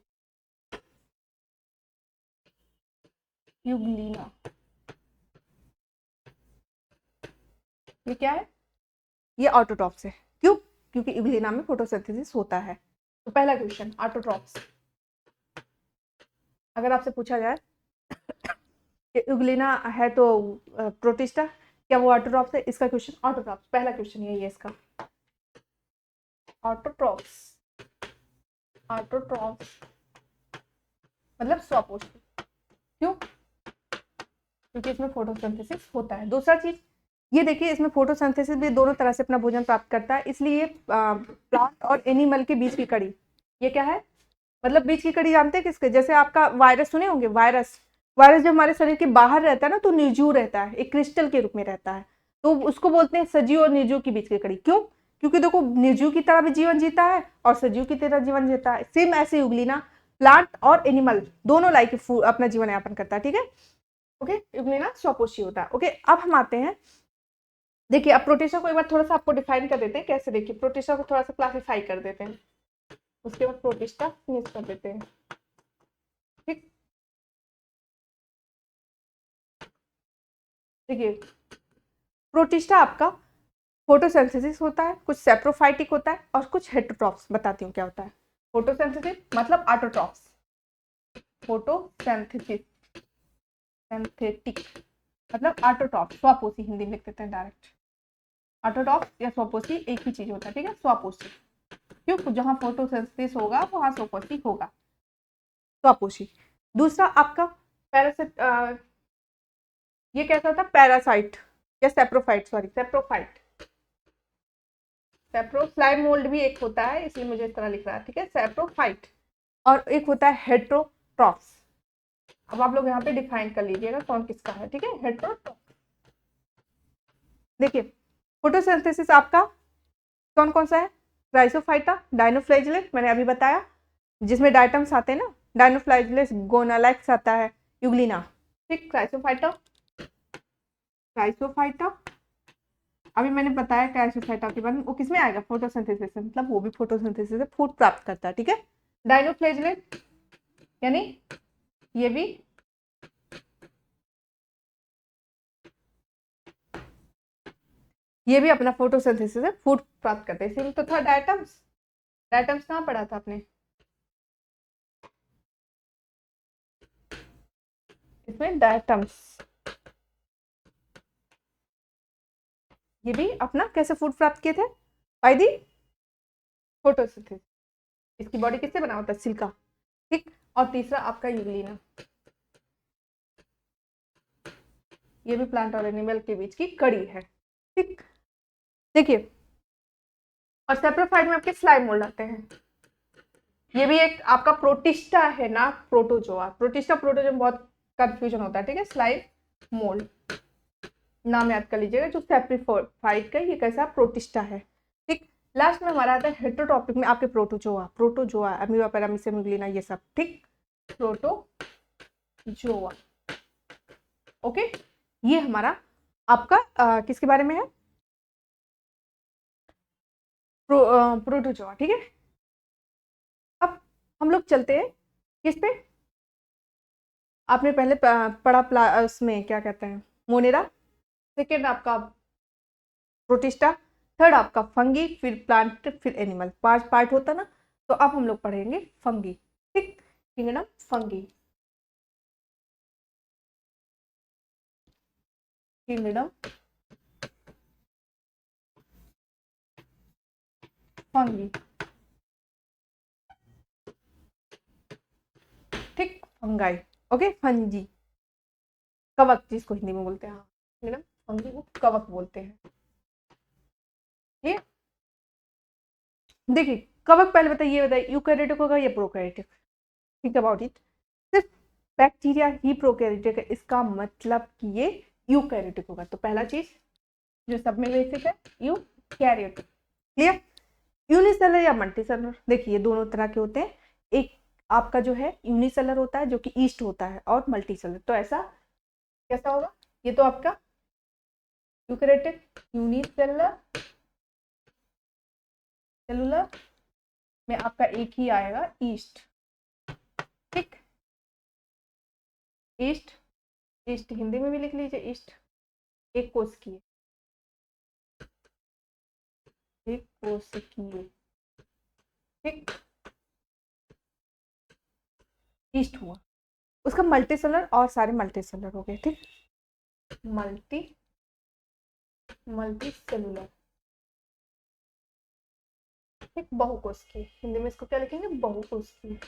[SPEAKER 1] यूग्लिना ये क्या है? ये ऑटोट्रॉप्स है। क्यों? क्योंकि यूग्लिना में फोटोसिंथेसिस होता है। तो पहला क्वेश्चन ऑटोट्रॉप्स, अगर आपसे पूछा जाए कि यूग्लिना है तो प्रोटिस्टा, क्या वो ऑटोट्रॉप्स है? इसका क्वेश्चन ऑटोट्रॉप्स, पहला क्वेश्चन यही है इसका, ऑटोट्रॉप्स। ऑटोट्रॉप्स मतलब स्वपोषी, क्यों? क्योंकि इसमें फोटोसिंथेसिस होता है। दूसरा चीज ये देखिए, इसमें फोटोसिंथेसिस भी दोनों तरह से अपना भोजन प्राप्त करता है, इसलिए प्लांट और एनिमल के बीच की कड़ी, ये क्या है? मतलब बीच की कड़ी जानते हैं किसके? जैसे आपका वायरस सुने होंगे, वायरस, वायरस जब हमारे शरीर के बाहर रहता है ना, तो निर्जीव रहता है, एक क्रिस्टल के रूप में रहता है, तो उसको बोलते हैं सजीव और निर्जीव के बीच की कड़ी। क्यों? क्योंकि देखो निर्जीव की तरह भी जीवन जीता है और सजीव की तरह जीवन जीता है। सेम ऐसे यूग्लिना प्लांट और एनिमल दोनों लाइक अपना जीवन यापन करता है, ठीक है। ओके, यूग्लिना स्वपोषी होता है। ओके, अब हम आते हैं, देखिए अब प्रोटिस्टा को एक बार थोड़ा सा आपको डिफाइन कर देते हैं कैसे। देखिए प्रोटिस्टा को थोड़ा सा क्लासिफाई कर देते हैं, उसके बाद प्रोटिस्टा फिनिश कर देते हैं। ठीक, देखिए प्रोटिस्टा आपका फोटोसिंथेसिस होता है, कुछ सेप्रोफाइटिक होता है और कुछ हेटरोट्रॉप्स। बताती हूँ क्या होता है। फोटोसिंथेसिस मतलब ऑटोट्रॉप्स, फोटोसिंथेसिस सिंथेटिक मतलब ऑटोट्रॉप, स्वपोषी हिंदी में लिख देते हैं डायरेक्ट। ऑटोट्रॉप या स्वपोषी एक ही चीज होता है, ठीक है, स्वपोषी। क्यों, जहां फोटोसिंथेसिस होगा वहां स्वपोषी होगा, स्वपोषी। दूसरा आपका पैरासिट, ये कैसा होता है, पैरासाइट या सेप्रोफाइट, सॉरी सेप्रोफाइट। सेप्रोफ्लाइम मोल्ड भी एक होता है, इसलिए मुझे इस तरह लिख रहा है, ठीक है, सेप्रोफाइट। और एक होता है हेट्रोट्रॉप्स। अब आप लोग यहाँ पे डिफाइन कर लीजिएगा कौन किसका है, ठीक है, हेट्रोट्रॉप्स। देखिए फोटोसिंथेसिस आपका कौन कौन सा है, राइसोफाइटा, डायनोफ्लैजिलेट मैंने अभी बताया, जिसमें डायटम्स आते हैं ना, डायनोफ्लैजिलेट, गोनालैक्स आता है, यूग्लिना। ठीक, राइसोफाइटा, राइसोफाइटा अभी मैंने बताया राइसोफाइटा के बारे में, वो किसमें आएगा, फोटोसिंथेसिस से, मतलब वो भी फोटोसिंथेसिस से फूड प्राप्त करता है, ठीक है। डायनोफ्लैजिलेट यानी ये भी अपना फोटोसिंथेसिस से फूड प्राप्त करते हैं। इसी तो था डायटम्स। डायटम्स कहाँ पढ़ा था आपने, इसमें डायटम्स, ये भी अपना कैसे फूड प्राप्त किए थे, बाय दी फोटोसिंथेसिस। इसकी बॉडी किससे बना होता है, सिल्का। ठीक, और तीसरा आपका यूग्लिना, ये भी प्लांट और एनिमल के बीच की कड़ी है। ठीक, देखिए और सेप्रोफाइट में आपके स्लाइम मोल्ड आते हैं। ये भी एक आपका प्रोटिस्टा है ना, प्रोटोजोआ। प्रोटिस्टा प्रोटोजोआ में बहुत कंफ्यूजन होता है, ठीक है। स्लाइम मोल्ड नाम याद कर लीजिएगा, जो सेप्रोफाइट का ये कैसा प्रोटिस्टा है। ठीक, लास्ट में हमारा आता है हेटेरोटॉपिक में आपके protozoa, protozoa amoeba paramecium Euglena ये सब, ठीक, प्रोटोजोआ। ओके, ये हमारा आपका किसके बारे में है, प्रोटोजोआ, ठीक है। अब हम लोग चलते हैं किस पे, आपने पहले पढ़ा उसमें क्या कहते हैं, मोनेरा। सेकेंड आपका प्रोटिस्टा, थर्ड आपका फंगी, फिर प्लांट, फिर एनिमल, 5 पार्ट होता ना। तो अब हम लोग पढ़ेंगे फंगी। ठीक, किंगडम फंगी, किंगडम फंगी। ठीक, फंगाई, ओके, फंजी, कवक जिसको हिंदी में बोलते हैं, हाँ किंगडम फंगी को कवक बोलते हैं। ये देखिए कवक पहले बताइए, यूकैरियोटिक होगा या प्रोकैरियोटिक, थिंक अबाउट इट। सिर्फ बैक्टीरिया ही प्रोकैरियोटिक है, इसका मतलब कि ये यूकैरियोटिक होगा। तो पहला चीज जो सब में बेसिक है, यूकैरियोटिक। क्लियर, यूनिसेलर या मल्टीसेलर, देखिए ये दोनों तरह के होते हैं। एक आपका जो है यूनिसेलर होता है जो कि ईस्ट होता है, और मल्टीसेलर। तो ऐसा कैसा होगा, ये तो आपका यूकैरियोटिक यूनिसेलर सेलुलर में आपका एक ही आएगा, ईस्ट। ठीक, ईस्ट, ईस्ट हिंदी में भी लिख लीजिए, ईस्ट एक कोष की है, एक कोष की है। ठीक, ईस्ट हुआ, उसका मल्टीसेलर और सारे मल्टीसेलर हो गए। ठीक, मल्टी मल्टी सेलुलर, एक बहुकोष की, हिंदी में इसको क्या लिखेंगे, बहुकोष की।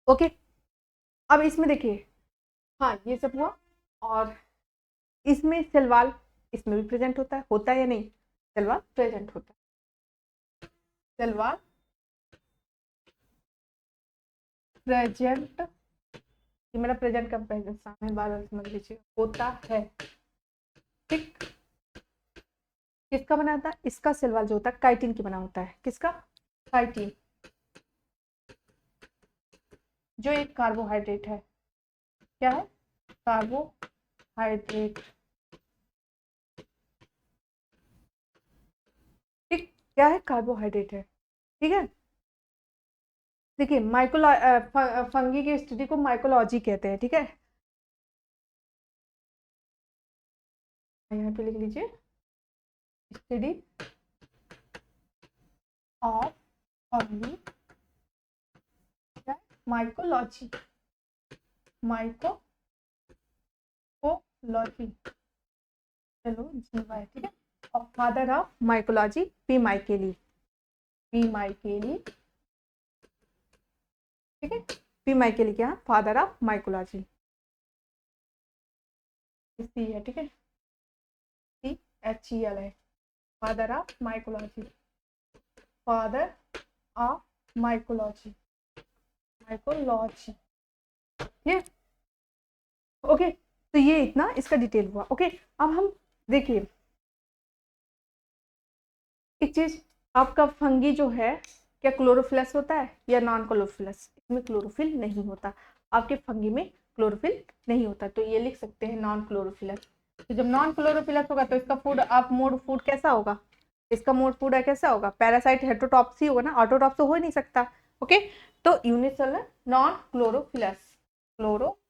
[SPEAKER 1] ओके, अब इसमें देखिए, हाँ ये सब हुआ, और इसमें सेलवाल इसमें भी प्रेजेंट होता है या नहीं, सेलवाल प्रेजेंट होता है, सेलवाल प्रेजेंट, ये मेरा प्रेजेंट का पहले है, बार बार समझ लीजिए, होता है। ठीक, किसका बना होता है? इसका सेल वॉल जो होता है काइटिन की बना होता है। किसका? काइटिन, जो एक कार्बोहाइड्रेट है। क्या है? कार्बोहाइड्रेट। ठीक, क्या है? कार्बोहाइड्रेट है। ठीक है, देखिए माइकोलॉ फंगी की स्टडी को माइकोलॉजी कहते हैं। ठीक है, यहाँ पे लिख लीजिए, study of fungi, mycology, mycology, चलो जीवा है। ठीक है, और father of mycology P माइकेली, P माइकेली। ठीक है, पी माइकेली क्या? फादर ऑफ माइकोलॉजी, सी है। ठीक है, CHEL है, father of mycology, father of mycology, mycology. ये ओके, तो ये इतना इसका डिटेल हुआ। ओके, अब हम देखिए एक चीज, आपका फंगी जो है क्या क्लोरोफिलस होता है या नॉन क्लोरोफिलस? इसमें क्लोरोफिल नहीं होता, आपके फंगी में क्लोरोफिल नहीं होता, तो ये लिख सकते हैं नॉन क्लोरोफिलस। तो जब नॉन क्लोरोफिलस होगा तो इसका फूड आप मोड फूड कैसा होगा? इसका मोड फूड है कैसा होगा? पैरासाइट हेटरोटॉप्सी होगा ना, ऑटोटॉप्स तो हो ही नहीं सकता। ओके, तो यूनिसेलुलर नॉन क्लोरोफिलस, क्लोरोफिलस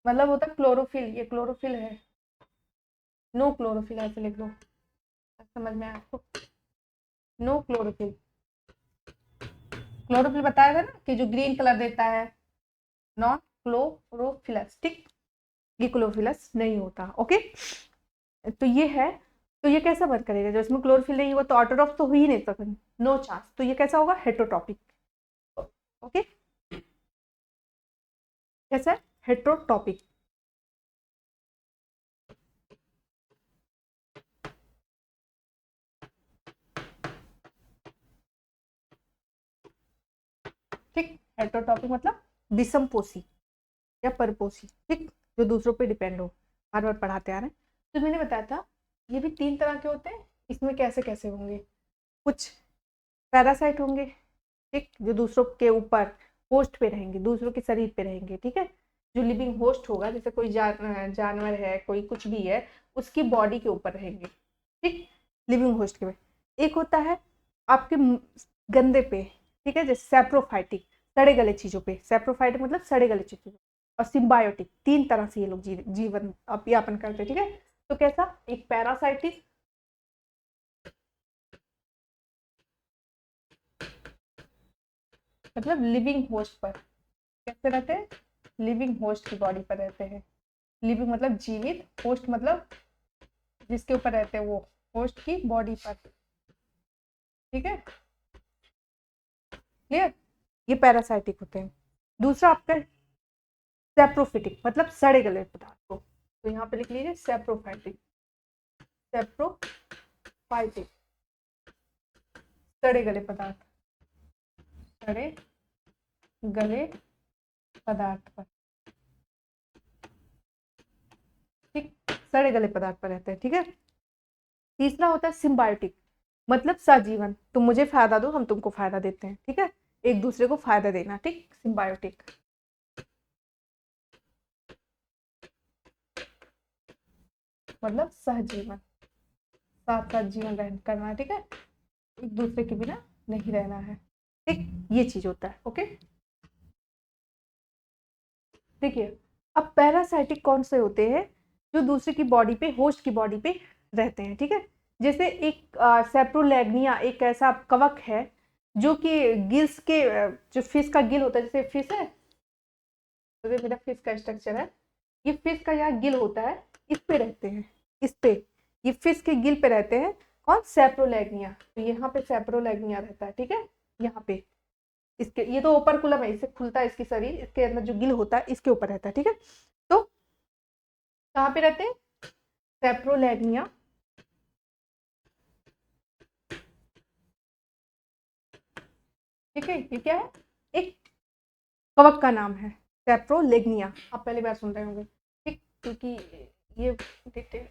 [SPEAKER 1] मतलब होता है क्लोरोफिल, ये क्लोरोफिल है, नो क्लोरोफिल ऐसे लिख लो, समझ में आया आपको? नो क्लोरोफिल, क्लोरोफिल बताया था ना कि जो ग्रीन कलर देता है, नॉन क्लोरोफिलस। ठीक, ये क्लोरोफिलस नहीं होता। ओके, तो ये है, तो ये कैसा वर्क करेगा? जब इसमें क्लोरोफिल नहीं हुआ तो ऑटोट्रॉफ तो हो ही नहीं सकता, नो चांस, तो ये कैसा होगा? हेटरोटॉपिक। ओके, कैसा है? हेटरोटॉपिक। ठीक, हेटरोटॉपिक मतलब विषमपोषी या परपोषी। ठीक, जो दूसरों पे डिपेंड हो, बार बार पढ़ाते आ रहे हैं। तो मैंने बताया था ये भी 3 तरह के होते हैं, इसमें कैसे कैसे होंगे? कुछ पैरासाइट होंगे, ठीक, जो दूसरों के ऊपर होस्ट पे रहेंगे, दूसरों के शरीर पे रहेंगे। ठीक है, जो लिविंग होस्ट होगा, जैसे कोई जानवर है, कोई कुछ भी है, उसकी बॉडी के ऊपर रहेंगे। ठीक, लिविंग होस्ट के पे। एक होता है आपके गंदे पे, ठीक है, जैसे सेप्रोफाइटिक, सड़े गले चीजों पे, सेप्रोफाइटिक मतलब सड़े गले चीजों पे, और सिम्बायोटिक, 3 तरह से ये लोग जीवन यापन करते हैं। ठीक है, तो कैसा? एक पैरासाइटिक, मतलब लिविंग होस्ट पर कैसे रहते हैं? लिविंग होस्ट की बॉडी पर रहते हैं। लिविंग मतलब जीवित, होस्ट मतलब जिसके ऊपर रहते हैं वो, होस्ट की बॉडी पर। ठीक है, क्लियर? ये पैरासाइटिक होते हैं। दूसरा आपका सेप्रोफिटिक, मतलब सड़े गले पदार्थ को, तो यहाँ पे लिख लीजिए सेप्रोफाइटिक, सेप्रोफाइटिक, सड़े गले पदार्थ, सड़े गले पदार्थ पर। ठीक, सड़े गले पदार्थ पर रहते हैं। ठीक है, तीसरा होता है सिम्बायोटिक, मतलब सजीवन, तुम मुझे फायदा दो, हम तुमको फायदा देते हैं। ठीक है, एक दूसरे को फायदा देना। ठीक, सिम्बायोटिक, मतलब सहजीवन, साथ साथ जीवन ग्रहण करना है। ठीक है, एक दूसरे के बिना नहीं रहना है। ठीक, ये चीज होता है। ओके, देखिए अब पैरासाइटिक कौन से होते हैं? जो दूसरे की बॉडी पे, होस्ट की बॉडी पे रहते हैं। ठीक है, जैसे एक सेप्रोलैग्निया, एक ऐसा कवक है जो कि गिल्स के जो फिश का गिल होता है, जैसे फिश है, तो मेरा फिश का स्ट्रक्चर है, ये फिश का यहाँ गिल होता है, इस पे रहते हैं, इस पे, ये फिश के गिल पे रहते हैं। कौन? सेप्रोलैग्निया, तो यहाँ पे सेप्रोलैग्निया रहता है। ठीक है, यहाँ पे इसके, ये तो ओपर्कुलम है, इससे खुलता है इसकी शरीर, इसके अंदर जो गिल होता है इसके ऊपर रहता है। ठीक है, तो कहाँ पे रहते हैं? सेप्रोलैग्निया, ठीक है, ये क्या है? एक कवक का नाम है सेप्रोलेग्निया, आप पहली बार सुन रहे होंगे। ठीक, क्योंकि ये डिटेल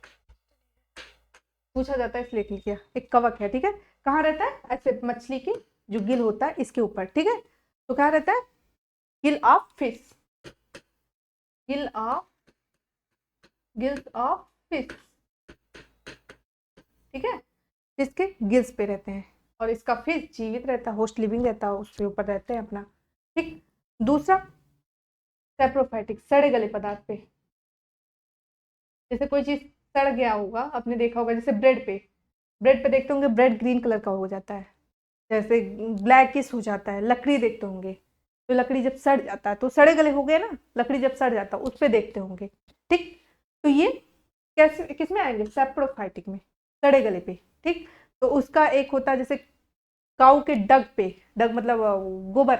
[SPEAKER 1] पूछा जाता है इसलिए क्लिक किया। एक कवक है, ठीक है, कहाँ रहता है, ऐसे मछली की जो गिल होता है इसके ऊपर, ठीक है, तो कहाँ रहता है, Gill of fish, Gill of, gills of fish, ठीक है, इसके गिल्स पे रहते हैं और इसका फिश जीवित रहता है, होस्ट लिविंग रहता है, उसके ऊपर रहते हैं अपना, ठीक। दूसरा सेप्रोफाइटिक, सड़े गले पदार्थ पे, जैसे कोई चीज सड़ गया होगा, आपने देखा होगा, जैसे ब्रेड पे, ब्रेड पे देखते होंगे ब्रेड ग्रीन कलर का हो जाता है, जैसे ब्लैकिश हो जाता है, लकड़ी देखते होंगे, तो लकड़ी जब सड़ जाता है तो सड़े गले हो गए ना, लकड़ी जब सड़ जाता है उस पे देखते होंगे, ठीक। तो ये कैसे किसमें आएंगे, सेप्रोफाइटिक में, सड़े गले पे, ठीक। तो उसका एक होता है जैसे काऊ के डग पे, डग मतलब गोबर,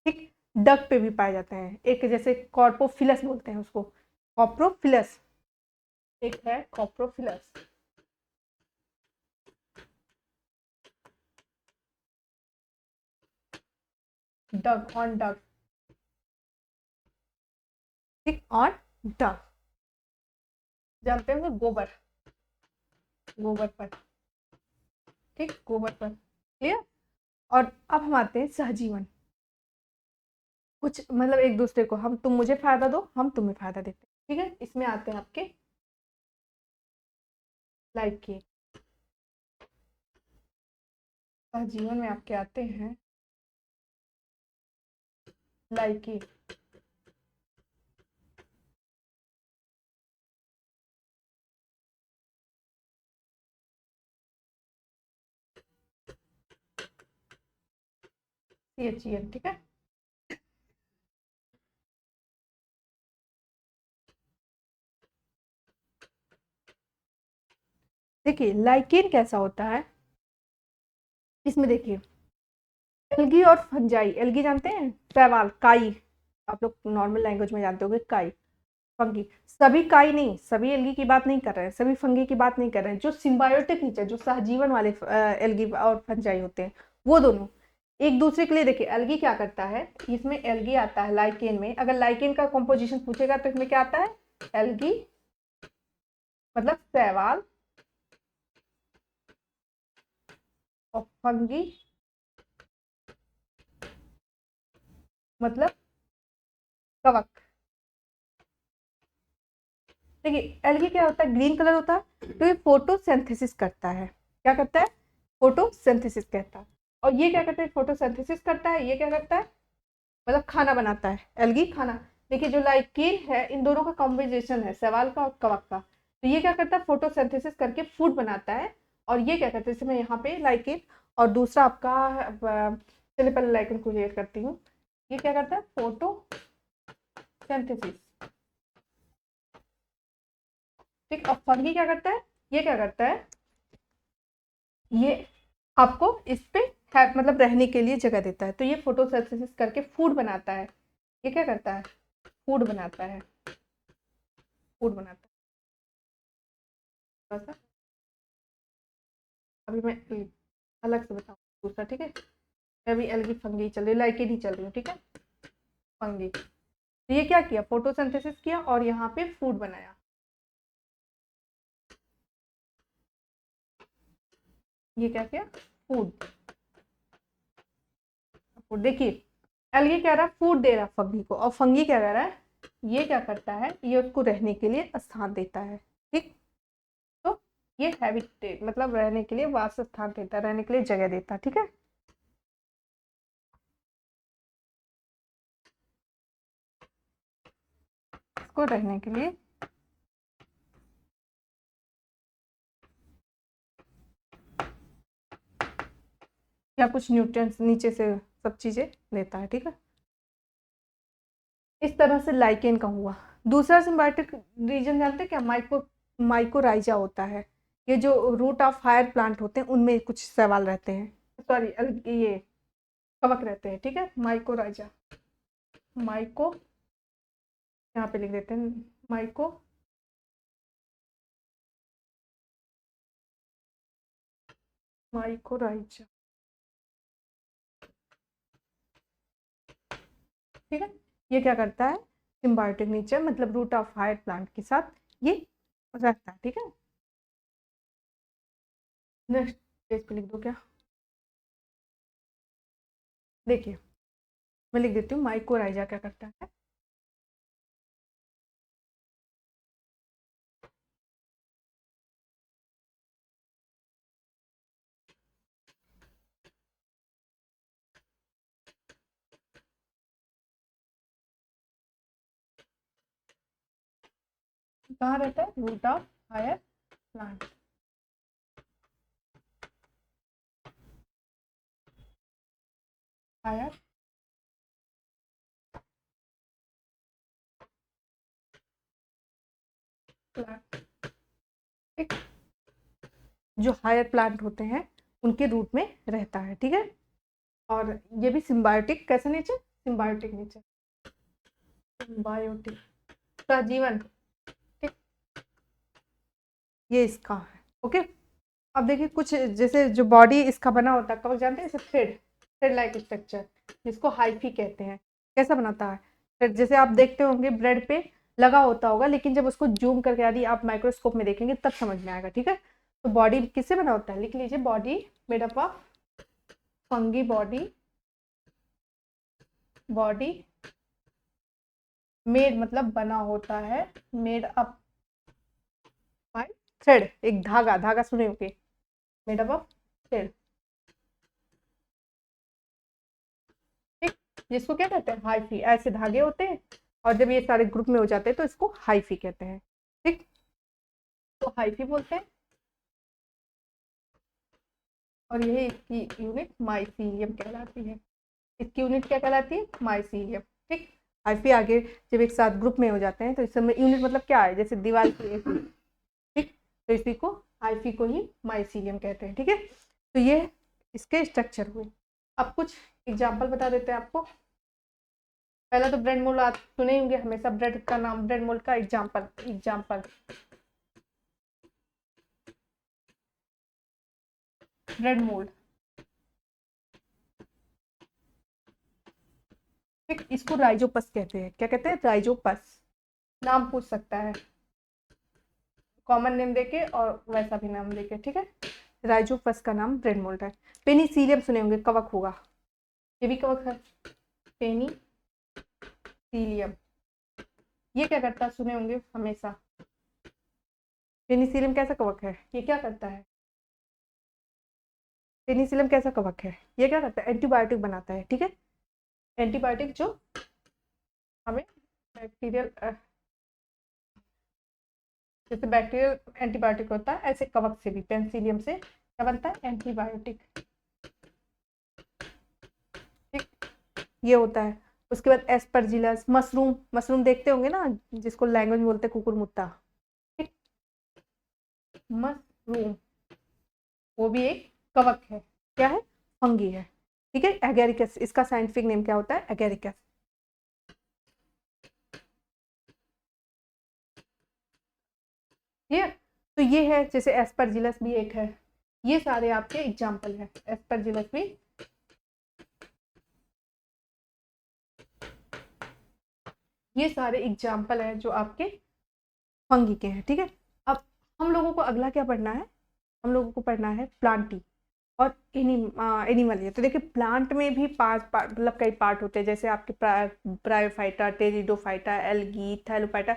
[SPEAKER 1] ठीक, डग पे भी पाए जाते हैं, एक जैसे कॉर्पोफिलस बोलते हैं उसको, कॉप्रोफिलस, एक है कॉप्रोफिलस, डग ऑन डग, ठीक, ऑन डग, जानते होंगे गोबर, गोबर पर, ठीक, गोबर पर, क्लियर। और अब हम आते हैं सहजीवन, कुछ मतलब एक दूसरे को, हम तुम मुझे फायदा दो, हम तुम्हें फायदा देते हैं, ठीक है, इसमें आते हैं आपके लाइफ के, सहजीवन में आपके आते हैं लाइफ के, CHEN, ठीक है। देखिए लाइकेन कैसा होता है, इसमें देखिए एल्गी और फंजाई, एल्गी जानते हैं, शैवाल, काई, आप लोग नॉर्मल लैंग्वेज में जानते होंगे काई, फंगी, सभी काई नहीं, सभी एल्गी की बात नहीं कर रहे हैं, सभी फंगी की बात नहीं कर रहे हैं, जो सिम्बायोटिक नेचर, जो सहजीवन वाले एल्गी और फंजाई होते हैं, वो दोनों एक दूसरे के लिए, देखिए एल्गी क्या करता है, इसमें एल्गी आता है लाइकेन में, अगर लाइकेन का कॉम्पोजिशन पूछेगा तो इसमें क्या आता है, एल्गी मतलब शैवाल, और फंगी मतलब कवक। देखिए एल्गी क्या होता है, ग्रीन कलर होता है, तो ये फोटोसिंथेसिस करता है, क्या करता है, फोटोसिंथेसिस कहता है, और ये क्या करता है, फोटोसिंथेसिस करता है, ये क्या करता है, मतलब खाना बनाता है, एल्गी खाना। देखिए जो लाइकेन है इन दोनों का कॉम्बिनेशन है, शैवाल का और कवक का, तो ये क्या करता है, फोटोसिंथेसिस करके फूड बनाता है, और ये क्या करता है, जैसे मैं यहाँ पे लाइकेन, और दूसरा आपका चलिए पहले लाइकेन को क्लियर करती हूँ, ये क्या करता है, फोटोसिंथेसिस, ठीक। और फंगी क्या करता है, ये क्या करता है, ये आपको इस पे है मतलब रहने के लिए जगह देता है, तो ये फोटोसिंथेसिस करके फूड बनाता है, ये क्या करता है, फूड बनाता है, फूड बनाता है, थोड़ा सा अभी मैं अलग से बताऊँ दूसरा, ठीक है, अभी एल्गी फंगी चल रही, लाइकेन ही चल रही हूँ, ठीक है, फंगी, तो ये क्या किया, फोटोसिंथेसिस किया और यहाँ पे फूड बनाया, ये क्या किया, फूड, फूड, देखिए एल्गी कह रहा है फूड दे रहा है फंगी को, और फंगी क्या कह रहा है, ये क्या करता है, ये उसको रहने के लिए स्थान देता है, ठीक। तो ये हैबिटेट मतलब रहने के लिए वास स्थान देता है, रहने के लिए जगह देता है, ठीक है। इसको रहने के लिए या कुछ न्यूट्रिएंट्स नीचे से सब चीजें देता है, ठीक है। इस तरह से लाइकेन का हुआ। दूसरा सिम्बायोटिक रीजन जानते हैं क्या, माइकोराइजा होता है, ये जो रूट ऑफ हायर प्लांट होते हैं उनमें कुछ सवाल रहते हैं, सॉरी ये कवक रहते हैं, ठीक है, माइकोराइजा, माइको, यहाँ पे लिख देते हैं माइको, माइकोराइजा, ठीक है। ये क्या करता है, सिम्बायोटिक नेचर मतलब रूट ऑफ हायर प्लांट के साथ ये रहता है, ठीक है। नेक्स्ट पेज पे लिख दो क्या, देखिए मैं लिख देती हूँ माइकोराइजा क्या करता है। कहाँ रहता है, root of higher plant. Higher plant, ठीक, जो हायर प्लांट होते हैं उनके रूट में रहता है, ठीक है। और ये भी सिम्बायोटिक, कैसा नेचर, सिम्बायोटिक नेचर, सिम्बायोटिक, सहजीवन, ठीक, ये इसका है, ओके। अब देखिए कुछ जैसे जो बॉडी इसका बना होता है, कवक जानते हैं, जैसे थ्रेड, थ्रेड लाइक स्ट्रक्चर, जिसको हाइफी कहते हैं। कैसा बनाता है थ्रेड, जैसे आप देखते होंगे ब्रेड पे लगा होता होगा, लेकिन जब उसको जूम करके यदि आप माइक्रोस्कोप में देखेंगे तब समझ में आएगा, ठीक है। तो बॉडी किससे बना होता है, लिख लीजिए, body made up of fungi body, body made मतलब बना होता है, मेड अप बाय थ्रेड, एक धागा, धागा सुने होंगे, मेड अप ऑफ थ्रेड, ठीक, जिसको क्या कहते हैं, हाइफी। ऐसे धागे होते हैं और जब ये सारे ग्रुप में हो जाते हैं तो इसको हाइफी कहते हैं, ठीक, तो हाइफी बोलते हैं। और यही इसकी यूनिट माइसीलियम कहलाती है, इसकी यूनिट क्या कहलाती है, माइसीलियम, ठीक। हाइफी आगे जब एक साथ ग्रुप में हो जाते हैं तो इस समय यूनिट मतलब क्या है, जैसे दीवार की एक, ठीक, तो इसी को हाइफी को ही माइसीलियम कहते हैं, ठीक है। तो ये इसके स्ट्रक्चर हुए। अब कुछ एग्जाम्पल बता देते हैं आपको। पहला तो ब्रेड मोल्ड आप सुने होंगे हमेशा, ब्रेड का नाम, ब्रेड मोल्ड का एग्जाम्पल, एग्जाम्पल ब्रेड मोल्ड, ठीक, इसको राइजोपस कहते हैं। क्या कहते हैं, राइजोपस, नाम पूछ सकता है, कॉमन नेम देके और वैसा भी नाम देके, ठीक है। राइजोपस का नाम ब्रेड मोल्ड है। पेनिसिलियम सुने होंगे, कवक होगा, ये भी कवक है, पेनिसिलियम, ये क्या करता है, सुने होंगे हमेशा। पेनिसिलियम कैसा कवक है, ये क्या करता है, पेनिसिलियम कैसा कवक है, ये क्या करता है, एंटीबायोटिक बनाता है, ठीक है। एंटीबायोटिक जो हमें बैक्टीरियल, जैसे बैक्टीरियल एंटीबायोटिक होता है, ऐसे कवक से भी, पेनिसिलियम से क्या बनता है, एंटीबायोटिक, ठीक, ये होता है। उसके बाद एस्परजिलस, मशरूम, मशरूम देखते होंगे ना, जिसको लैंग्वेज में बोलते हैं कुकुरमुत्ता, ठीक, मशरूम, वो भी एक कवक है, क्या है, फंगी है, ठीक है। एगेरिकस, इसका साइंटिफिक नेम क्या होता है, एगेरिकस, क्लियर। तो ये है, जैसे एस्परजिलस भी एक है, ये सारे आपके एग्जाम्पल है, एस्परजिलस भी, ये सारे एग्जाम्पल है जो आपके फंगी के हैं, ठीक है। अब हम लोगों को अगला क्या पढ़ना है, हम लोगों को पढ़ना है प्लांटी और एनिमल। ये तो देखिए प्लांट में भी पांच पार्ट, मतलब कई पार्ट होते हैं, जैसे आपके ब्रायोफाइटा, टेरिडोफाइटा, एल्गी, थैलोफाइटा,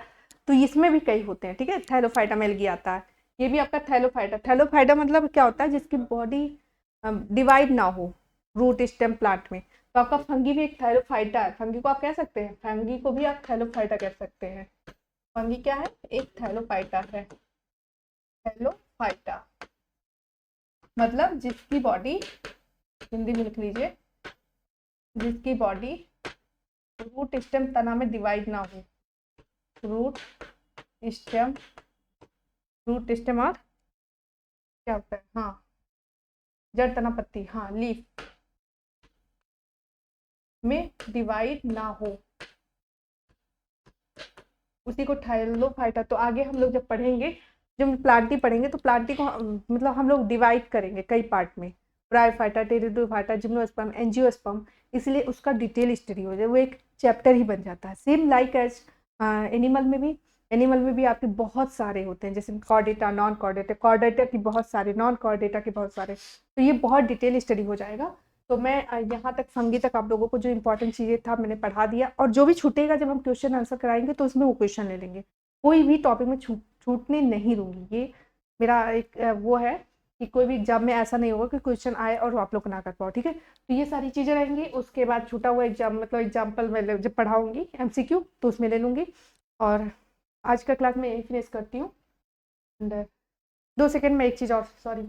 [SPEAKER 1] तो इसमें भी कई होते हैं, ठीक है। थैलोफाइटा में एल्गी आता है, ये भी आपका थैलोफाइटा। थैलोफाइटा मतलब क्या होता है, जिसकी बॉडी डिवाइड ना हो रूट स्टेम प्लांट में, तो आपका फंगी भी एक थैलोफाइटा है। फंगी को आप कह सकते हैं, फंगी को भी आप थैलोफाइटा कह सकते हैं। फंगी क्या है, एक थैलोफाइटा है, थैलोफाइटा मतलब जिसकी बॉडी, हिंदी में लिख लीजिए, जिसकी बॉडी रूट स्टेम तना में डिवाइड ना हो, रूट स्टेम, रूट स्टेम और क्या होता है, हाँ, जड़ तना पत्ती, हाँ, लीफ में डिवाइड ना हो, उसी को थैलोफाइटा। तो आगे हम लोग जब पढ़ेंगे, जब प्लांटी पढ़ेंगे तो प्लांटी को मतलब हम लोग डिवाइड करेंगे कई पार्ट में, ब्रायोफाइटा, टेरिडोफाइटा, जिम्नोस्पर्म, एंजियोस्पर्म, इसलिए उसका डिटेल स्टडी हो जाए, वो एक चैप्टर ही बन जाता है। सेम लाइक एज एनिमल में भी एनिमल में भी आपके बहुत सारे होते हैं, जैसे कॉर्डेटा, नॉन कॉर्डेटा, कॉर्डेटा की बहुत सारे, नॉन कॉर्डेटा के बहुत सारे, तो ये बहुत डिटेल स्टडी हो जाएगा। तो मैं यहाँ तक फंगी तक आप लोगों को जो इंपॉर्टेंट चीज़ें था मैंने पढ़ा दिया, और जो भी छूटेगा जब हम क्वेश्चन आंसर कराएंगे तो उसमें वो क्वेश्चन ले लेंगे, कोई भी टॉपिक में छूटने नहीं दूंगी। ये मेरा एक वो है कि कोई भी एग्जाम में ऐसा नहीं होगा कि क्वेश्चन आए और आप लोग ना कर पाओ, ठीक है। तो ये सारी चीज़ें रहेंगी। उसके बाद छूटा हुआ एग्जाम मतलब एग्जाम्पल मैं जब पढ़ाऊंगी MCQ तो उसमें ले लूँगी। और आज का क्लास में यही फिनिश करती हूँ। 2 सेकेंड में एक चीज़ और, सॉरी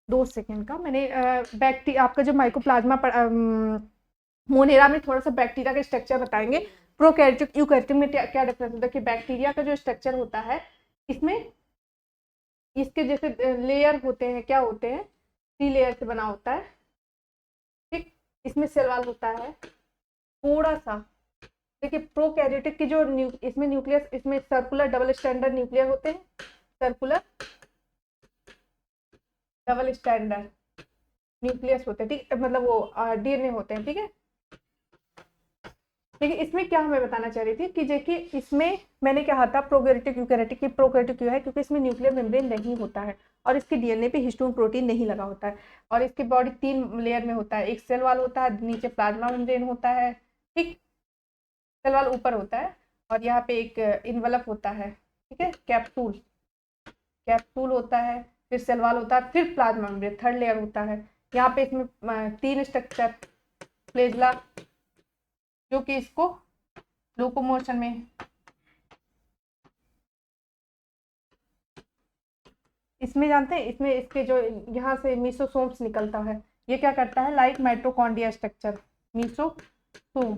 [SPEAKER 1] 2 सेकेंड का, मैंने बैक्टीरिया आपका जो माइकोप्लाज्मा मोनेरा में थोड़ा सा बैक्टीरिया का स्ट्रक्चर बताएंगे। प्रोकैरियोटिक यूकैरियोटिक में क्या डिफरेंस होता है कि बैक्टीरिया का जो स्ट्रक्चर होता है इसमें इसके जैसे लेयर होते हैं, क्या होते हैं, 3 लेयर से बना होता है, ठीक। इसमें सेल वॉल होता है थोड़ा सा। देखिए प्रोकैरियोटिक की जो इसमें न्यूक्लियस, इसमें सर्कुलर डबल स्टैंडर्ड न्यूक्लियर होते हैं, सर्कुलर डबल स्टैंडर्ड न्यूक्लियस होते हैं, ठीक, मतलब वो DNA होते हैं, ठीक है। देखिए इसमें क्या हमें बताना चाह रही थी कि देखिए इसमें मैंने कहा था प्रोकैरियोटिक यूकैरियोटिक की, प्रोकैरियोटिक क्यों है क्योंकि इसमें न्यूक्लियर मेम्ब्रेन नहीं होता है और इसके DNA पे हिस्टोन प्रोटीन नहीं लगा होता है, और इसकी बॉडी 3 लेयर में होता है, एक सेल वॉल होता है, नीचे प्लाज्मा मेम्ब्रेन होता है, ठीक, सेल वॉल ऊपर होता है, और यहाँ पे एक इन्वेलप होता है, ठीक है, कैप्सूल, कैप्सूल होता है, फिर सेल वॉल होता है, फिर प्लाज्मा मेम्ब्रेन 3rd लेयर होता है। यहाँ पे इसमें 3 स्ट्रक्चर, फ्लैजेला जो कि इसको लोकोमोशन में, इसमें जानते हैं, इसमें इसके जो यहाँ से मीसोसोम्स निकलता है, ये क्या करता है, लाइक माइटोकॉन्ड्रिया स्ट्रक्चर, मीसोसोम।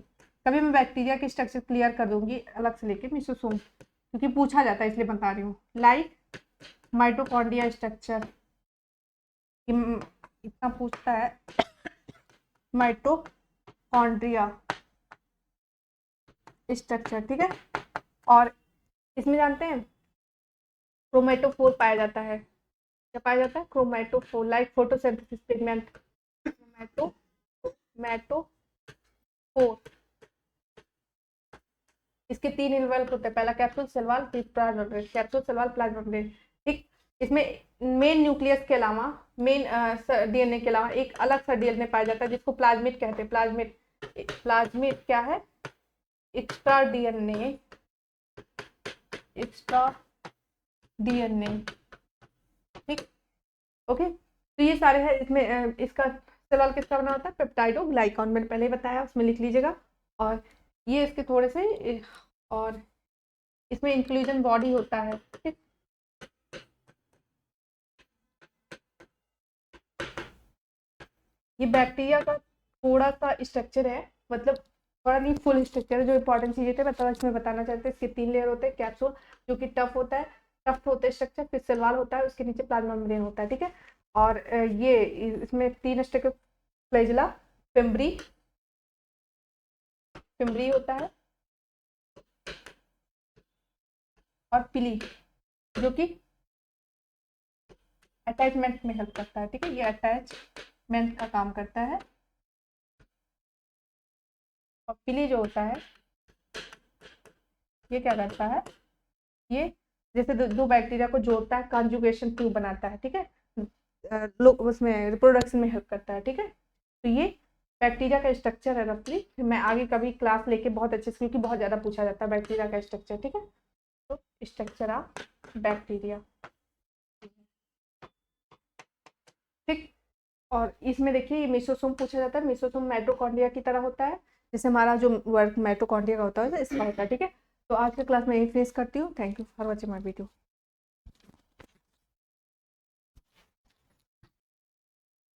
[SPEAKER 1] कभी मैं बैक्टीरिया की स्ट्रक्चर क्लियर कर दूंगी अलग से लेके मीसोसोम, क्योंकि पूछा जाता है इसलिए बता रही हूँ। लाइक माइटोकॉन्ड्रिया स्ट्रक्चर, इतना पूछता है, माइटोकॉन्ड्रिया स्ट्रक्चर, ठीक है। और इसमें जानते हैं क्रोमेटोफोर पाया जाता है, क्या पाया जाता है, chromatophore, like photosynthesis pigment, chromatophore. इसके 3 इन्वेल्प होते हैं, पहला कैप्सूल, सेल वॉल, फिर plasma membrane, capsule, cell wall, plasma membrane, ठीक। इसमें मेन न्यूक्लियस के अलावा, मेन DNA के अलावा एक अलग सा DNA पाया जाता है जिसको प्लाज्मिड कहते हैं, प्लाज्मिड, प्लाज्मिड क्या है, एक्स्ट्रा DNA, एक्स्ट्रा DNA, ठीक, ओके। तो ये सारे हैं इसमें। इसका सेल वॉल किसका बना होता है, पेप्टाइडोग्लाइकॉन, मैंने पहले ही बताया, उसमें लिख लीजिएगा। और ये इसके थोड़े से, और इसमें इंक्लूजन बॉडी होता है, ठीक। ये बैक्टीरिया का थोड़ा सा स्ट्रक्चर है, मतलब थोड़ा नहीं, फुल स्ट्रक्चर है। जो इंपॉर्टेंट चीजें थे मतलब इसमें बताना चाहते हैं, इसके 3 लेयर होते हैं, कैप्सूल जो कि टफ होता है, टफ होता है स्ट्रक्चर, फिर सेल वॉल होता है, उसके नीचे प्लाज्मा मेम्ब्रेन होता है, ठीक है। और ये इसमें 3 स्ट्रक्चर, फ्लैजेला, फिम्ब्री, फिम्ब्री होता है, और पिली जो कि अटैचमेंट में हेल्प करता है, ठीक है, ये अटैचमेंट का काम करता है। और पिली जो होता है ये क्या करता है, ये जैसे दो बैक्टीरिया को जोड़ता है, कॉन्जुगेशन ट्यूब बनाता है, ठीक है, लोग उसमें रिप्रोडक्शन में हेल्प करता है, ठीक है। तो ये बैक्टीरिया का स्ट्रक्चर है रफली, फिर मैं आगे कभी क्लास लेके बहुत अच्छे से, क्योंकि बहुत ज़्यादा पूछा जाता है बैक्टीरिया का स्ट्रक्चर, ठीक है। तो स्ट्रक्चर ऑफ बैक्टीरिया, ठीक। और इसमें देखिए ये मेसोसोम पूछा जाता है, मेसोसोम माइटोकॉन्ड्रिया की तरह होता है, जैसे हमारा जो वर्क माइटोकॉन्ड्रिया का होता है इसका होता है, ठीक है। तो आज के क्लास में यही फिनिश करती हूँ। Thank you for watching my video.